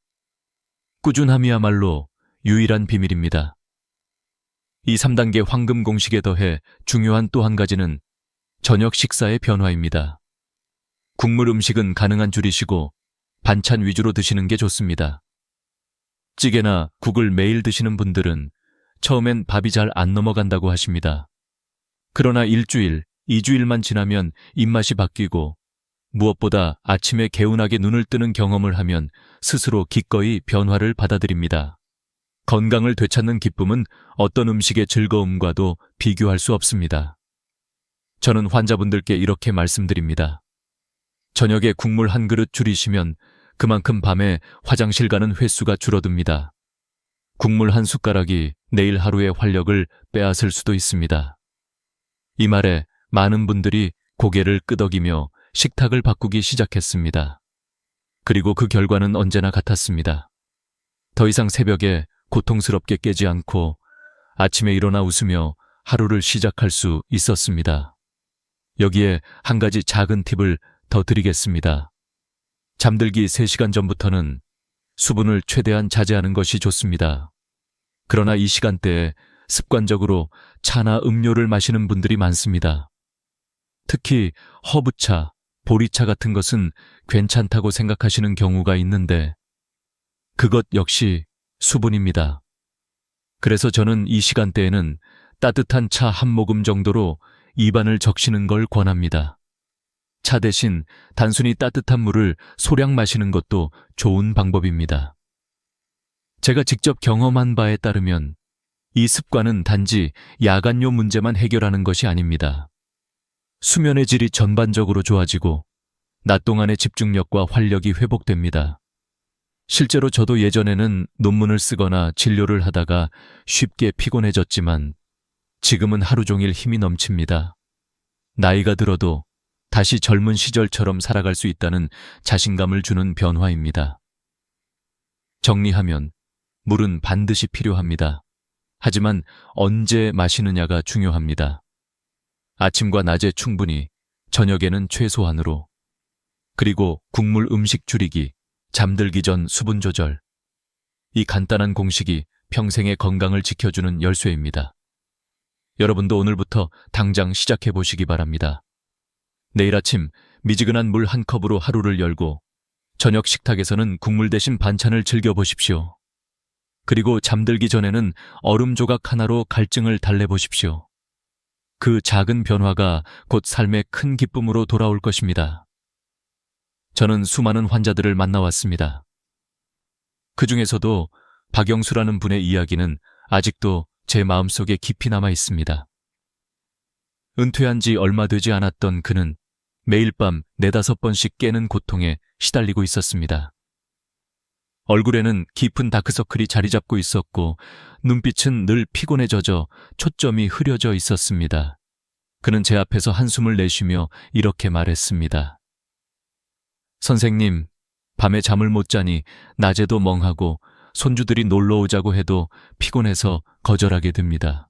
꾸준함이야말로 유일한 비밀입니다. 이 3단계 황금 공식에 더해 중요한 또 한 가지는 저녁 식사의 변화입니다. 국물 음식은 가능한 줄이시고 반찬 위주로 드시는 게 좋습니다. 찌개나 국을 매일 드시는 분들은 처음엔 밥이 잘 안 넘어간다고 하십니다. 그러나 1주일, 2주일만 지나면 입맛이 바뀌고 무엇보다 아침에 개운하게 눈을 뜨는 경험을 하면 스스로 기꺼이 변화를 받아들입니다. 건강을 되찾는 기쁨은 어떤 음식의 즐거움과도 비교할 수 없습니다. 저는 환자분들께 이렇게 말씀드립니다. 저녁에 국물 한 그릇 줄이시면 그만큼 밤에 화장실 가는 횟수가 줄어듭니다. 국물 한 숟가락이 내일 하루의 활력을 빼앗을 수도 있습니다. 이 말에 많은 분들이 고개를 끄덕이며 식탁을 바꾸기 시작했습니다. 그리고 그 결과는 언제나 같았습니다. 더 이상 새벽에 고통스럽게 깨지 않고 아침에 일어나 웃으며 하루를 시작할 수 있었습니다. 여기에 한 가지 작은 팁을 더 드리겠습니다. 잠들기 3시간 전부터는 수분을 최대한 자제하는 것이 좋습니다. 그러나 이 시간대에 습관적으로 차나 음료를 마시는 분들이 많습니다. 특히 허브차, 보리차 같은 것은 괜찮다고 생각하시는 경우가 있는데 그것 역시 수분입니다. 그래서 저는 이 시간대에는 따뜻한 차 한 모금 정도로 입안을 적시는 걸 권합니다. 차 대신 단순히 따뜻한 물을 소량 마시는 것도 좋은 방법입니다. 제가 직접 경험한 바에 따르면 이 습관은 단지 야간요 문제만 해결하는 것이 아닙니다. 수면의 질이 전반적으로 좋아지고 낮 동안의 집중력과 활력이 회복됩니다. 실제로 저도 예전에는 논문을 쓰거나 진료를 하다가 쉽게 피곤해졌지만 지금은 하루 종일 힘이 넘칩니다. 나이가 들어도 다시 젊은 시절처럼 살아갈 수 있다는 자신감을 주는 변화입니다. 정리하면 물은 반드시 필요합니다. 하지만 언제 마시느냐가 중요합니다. 아침과 낮에 충분히, 저녁에는 최소한으로. 그리고 국물 음식 줄이기, 잠들기 전 수분 조절. 이 간단한 공식이 평생의 건강을 지켜주는 열쇠입니다. 여러분도 오늘부터 당장 시작해 보시기 바랍니다. 내일 아침 미지근한 물 한 컵으로 하루를 열고 저녁 식탁에서는 국물 대신 반찬을 즐겨보십시오. 그리고 잠들기 전에는 얼음 조각 하나로 갈증을 달래보십시오. 그 작은 변화가 곧 삶의 큰 기쁨으로 돌아올 것입니다. 저는 수많은 환자들을 만나왔습니다. 그 중에서도 박영수라는 분의 이야기는 아직도 제 마음속에 깊이 남아 있습니다. 은퇴한 지 얼마 되지 않았던 그는 매일 밤 4-5번씩 깨는 고통에 시달리고 있었습니다. 얼굴에는 깊은 다크서클이 자리 잡고 있었고 눈빛은 늘 피곤에 젖어 초점이 흐려져 있었습니다. 그는 제 앞에서 한숨을 내쉬며 이렇게 말했습니다. 선생님, 밤에 잠을 못 자니 낮에도 멍하고 손주들이 놀러 오자고 해도 피곤해서 거절하게 됩니다.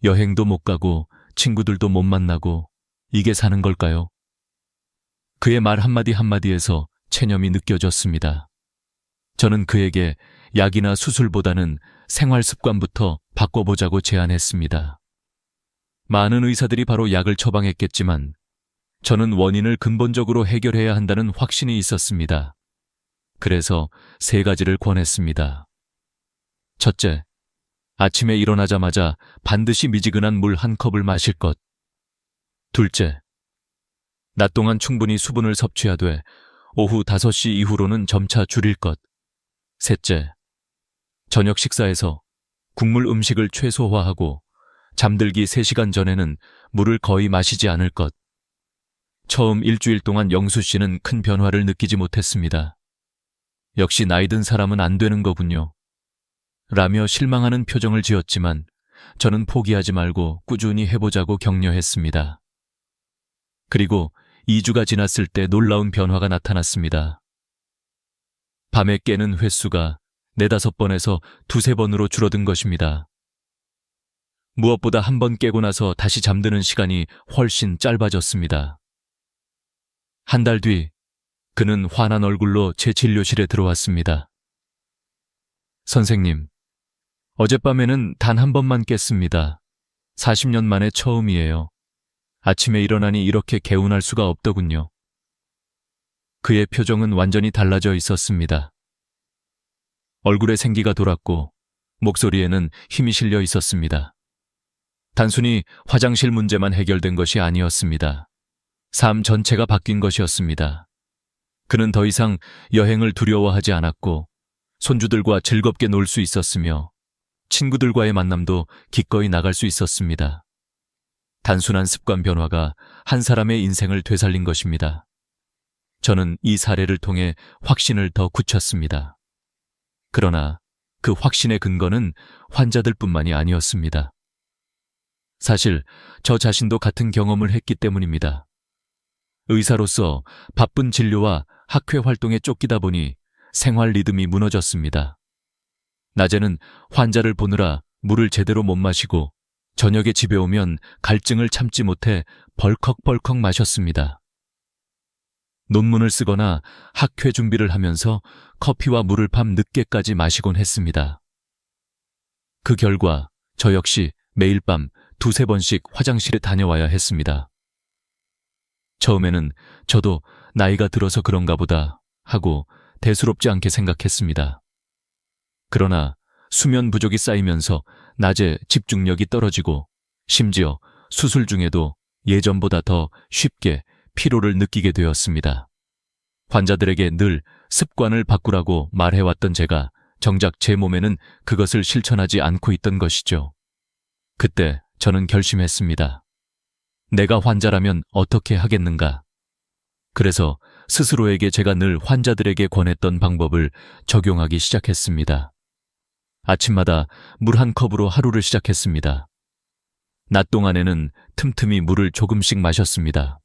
여행도 못 가고 친구들도 못 만나고 이게 사는 걸까요? 그의 말 한마디 한마디에서 체념이 느껴졌습니다. 저는 그에게 약이나 수술보다는 생활 습관부터 바꿔보자고 제안했습니다. 많은 의사들이 바로 약을 처방했겠지만 저는 원인을 근본적으로 해결해야 한다는 확신이 있었습니다. 그래서 3가지를 권했습니다. 첫째, 아침에 일어나자마자 반드시 미지근한 물 한 컵을 마실 것. 둘째, 낮 동안 충분히 수분을 섭취하되 오후 5시 이후로는 점차 줄일 것. 셋째, 저녁 식사에서 국물 음식을 최소화하고 잠들기 3시간 전에는 물을 거의 마시지 않을 것. 처음 일주일 동안 영수 씨는 큰 변화를 느끼지 못했습니다. 역시 나이 든 사람은 안 되는 거군요. 라며 실망하는 표정을 지었지만 저는 포기하지 말고 꾸준히 해보자고 격려했습니다. 그리고 2주가 지났을 때 놀라운 변화가 나타났습니다. 밤에 깨는 횟수가 4-5번에서 2-3번으로 줄어든 것입니다. 무엇보다 한 번 깨고 나서 다시 잠드는 시간이 훨씬 짧아졌습니다. 한 달 뒤, 그는 환한 얼굴로 제 진료실에 들어왔습니다. 선생님, 어젯밤에는 단 한 번만 깼습니다. 40년 만에 처음이에요. 아침에 일어나니 이렇게 개운할 수가 없더군요. 그의 표정은 완전히 달라져 있었습니다. 얼굴에 생기가 돌았고 목소리에는 힘이 실려 있었습니다. 단순히 화장실 문제만 해결된 것이 아니었습니다. 삶 전체가 바뀐 것이었습니다. 그는 더 이상 여행을 두려워하지 않았고 손주들과 즐겁게 놀 수 있었으며 친구들과의 만남도 기꺼이 나갈 수 있었습니다. 단순한 습관 변화가 한 사람의 인생을 되살린 것입니다. 저는 이 사례를 통해 확신을 더 굳혔습니다. 그러나 그 확신의 근거는 환자들뿐만이 아니었습니다. 사실 저 자신도 같은 경험을 했기 때문입니다. 의사로서 바쁜 진료와 학회 활동에 쫓기다 보니 생활 리듬이 무너졌습니다. 낮에는 환자를 보느라 물을 제대로 못 마시고 저녁에 집에 오면 갈증을 참지 못해 벌컥벌컥 마셨습니다. 논문을 쓰거나 학회 준비를 하면서 커피와 물을 밤 늦게까지 마시곤 했습니다. 그 결과 저 역시 매일 밤 2-3번씩 화장실에 다녀와야 했습니다. 처음에는 저도 나이가 들어서 그런가 보다 하고 대수롭지 않게 생각했습니다. 그러나 수면 부족이 쌓이면서 낮에 집중력이 떨어지고 심지어 수술 중에도 예전보다 더 쉽게 피로를 느끼게 되었습니다. 환자들에게 늘 습관을 바꾸라고 말해왔던 제가 정작 제 몸에는 그것을 실천하지 않고 있던 것이죠. 그때 저는 결심했습니다. 내가 환자라면 어떻게 하겠는가? 그래서 스스로에게 제가 늘 환자들에게 권했던 방법을 적용하기 시작했습니다. 아침마다 물 한 컵으로 하루를 시작했습니다. 낮 동안에는 틈틈이 물을 조금씩 마셨습니다.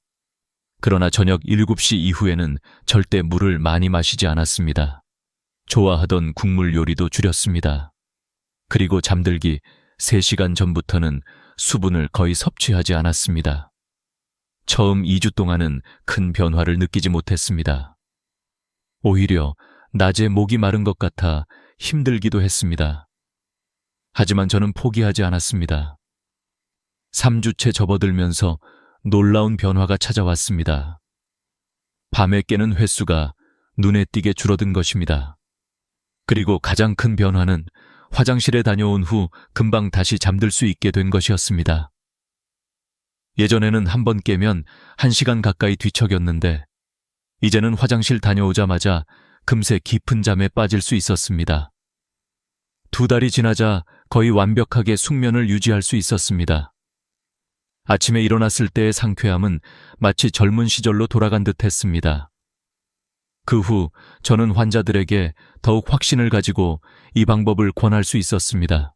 그러나 저녁 7시 이후에는 절대 물을 많이 마시지 않았습니다. 좋아하던 국물 요리도 줄였습니다. 그리고 잠들기 3시간 전부터는 수분을 거의 섭취하지 않았습니다. 처음 2주 동안은 큰 변화를 느끼지 못했습니다. 오히려 낮에 목이 마른 것 같아 힘들기도 했습니다. 하지만 저는 포기하지 않았습니다. 3주째 접어들면서 놀라운 변화가 찾아왔습니다. 밤에 깨는 횟수가 눈에 띄게 줄어든 것입니다. 그리고 가장 큰 변화는 화장실에 다녀온 후 금방 다시 잠들 수 있게 된 것이었습니다. 예전에는 한 번 깨면 1시간 가까이 뒤척였는데 이제는 화장실 다녀오자마자 금세 깊은 잠에 빠질 수 있었습니다. 2달이 지나자 거의 완벽하게 숙면을 유지할 수 있었습니다. 아침에 일어났을 때의 상쾌함은 마치 젊은 시절로 돌아간 듯 했습니다. 그 후 저는 환자들에게 더욱 확신을 가지고 이 방법을 권할 수 있었습니다.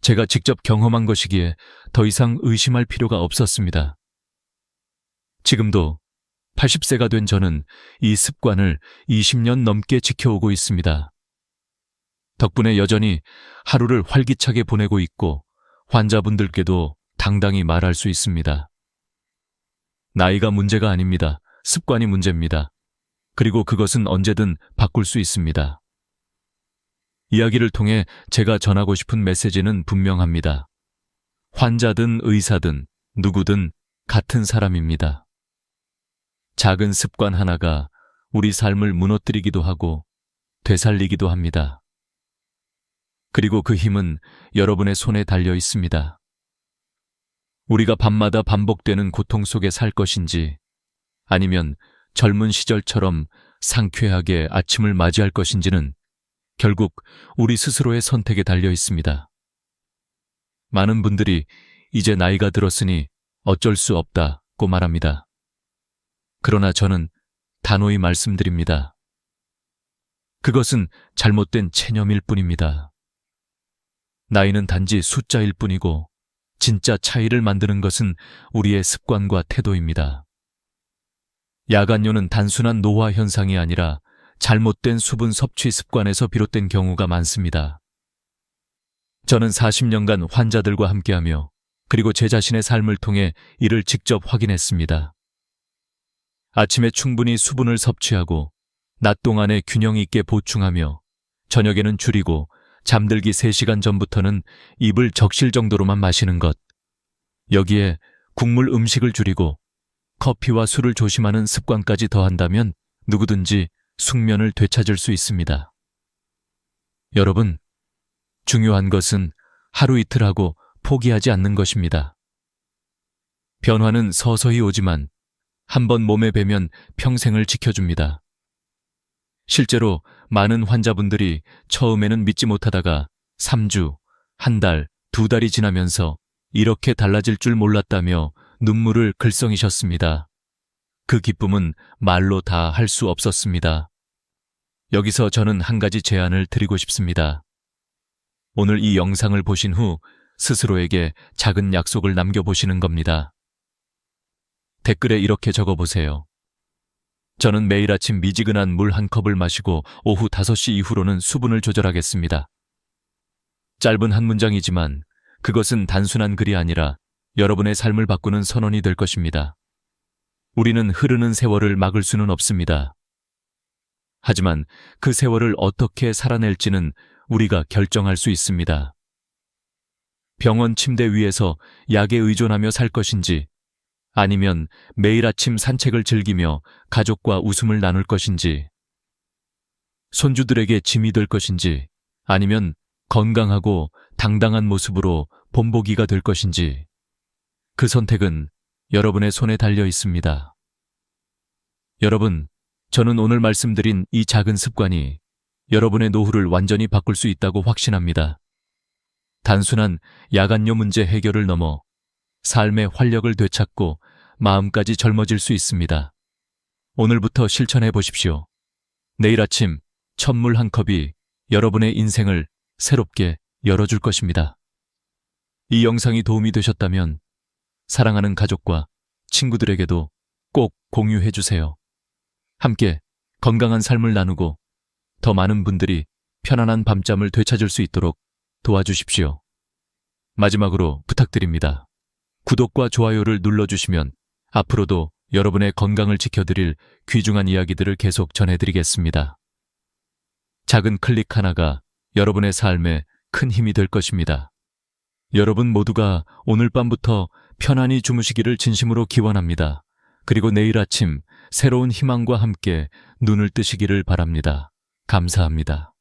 제가 직접 경험한 것이기에 더 이상 의심할 필요가 없었습니다. 지금도 80세가 된 저는 이 습관을 20년 넘게 지켜오고 있습니다. 덕분에 여전히 하루를 활기차게 보내고 있고 환자분들께도 당당히 말할 수 있습니다. 나이가 문제가 아닙니다. 습관이 문제입니다. 그리고 그것은 언제든 바꿀 수 있습니다. 이야기를 통해 제가 전하고 싶은 메시지는 분명합니다. 환자든 의사든 누구든 같은 사람입니다. 작은 습관 하나가 우리 삶을 무너뜨리기도 하고 되살리기도 합니다. 그리고 그 힘은 여러분의 손에 달려 있습니다. 우리가 밤마다 반복되는 고통 속에 살 것인지 아니면 젊은 시절처럼 상쾌하게 아침을 맞이할 것인지는 결국 우리 스스로의 선택에 달려 있습니다. 많은 분들이 이제 나이가 들었으니 어쩔 수 없다고 말합니다. 그러나 저는 단호히 말씀드립니다. 그것은 잘못된 체념일 뿐입니다. 나이는 단지 숫자일 뿐이고 진짜 차이를 만드는 것은 우리의 습관과 태도입니다. 야간뇨는 단순한 노화 현상이 아니라 잘못된 수분 섭취 습관에서 비롯된 경우가 많습니다. 저는 40년간 환자들과 함께하며 그리고 제 자신의 삶을 통해 이를 직접 확인했습니다. 아침에 충분히 수분을 섭취하고 낮 동안에 균형 있게 보충하며 저녁에는 줄이고 잠들기 3시간 전부터는 입을 적실 정도로만 마시는 것. 여기에 국물 음식을 줄이고 커피와 술을 조심하는 습관까지 더한다면 누구든지 숙면을 되찾을 수 있습니다. 여러분, 중요한 것은 하루 이틀 하고 포기하지 않는 것입니다. 변화는 서서히 오지만 한번 몸에 배면 평생을 지켜줍니다. 실제로 많은 환자분들이 처음에는 믿지 못하다가 3주, 1달, 2달이 지나면서 이렇게 달라질 줄 몰랐다며 눈물을 글썽이셨습니다. 그 기쁨은 말로 다 할 수 없었습니다. 여기서 저는 한 가지 제안을 드리고 싶습니다. 오늘 이 영상을 보신 후 스스로에게 작은 약속을 남겨보시는 겁니다. 댓글에 이렇게 적어보세요. 저는 매일 아침 미지근한 물 1컵을 마시고 오후 5시 이후로는 수분을 조절하겠습니다. 짧은 한 문장이지만 그것은 단순한 글이 아니라 여러분의 삶을 바꾸는 선언이 될 것입니다. 우리는 흐르는 세월을 막을 수는 없습니다. 하지만 그 세월을 어떻게 살아낼지는 우리가 결정할 수 있습니다. 병원 침대 위에서 약에 의존하며 살 것인지 아니면 매일 아침 산책을 즐기며 가족과 웃음을 나눌 것인지 손주들에게 짐이 될 것인지 아니면 건강하고 당당한 모습으로 본보기가 될 것인지 그 선택은 여러분의 손에 달려 있습니다. 여러분, 저는 오늘 말씀드린 이 작은 습관이 여러분의 노후를 완전히 바꿀 수 있다고 확신합니다. 단순한 야간뇨 문제 해결을 넘어 삶의 활력을 되찾고 마음까지 젊어질 수 있습니다. 오늘부터 실천해 보십시오. 내일 아침 첫물 1컵이 여러분의 인생을 새롭게 열어줄 것입니다. 이 영상이 도움이 되셨다면 사랑하는 가족과 친구들에게도 꼭 공유해 주세요. 함께 건강한 삶을 나누고 더 많은 분들이 편안한 밤잠을 되찾을 수 있도록 도와주십시오. 마지막으로 부탁드립니다. 구독과 좋아요를 눌러주시면 앞으로도 여러분의 건강을 지켜드릴 귀중한 이야기들을 계속 전해드리겠습니다. 작은 클릭 하나가 여러분의 삶에 큰 힘이 될 것입니다. 여러분 모두가 오늘 밤부터 편안히 주무시기를 진심으로 기원합니다. 그리고 내일 아침 새로운 희망과 함께 눈을 뜨시기를 바랍니다. 감사합니다.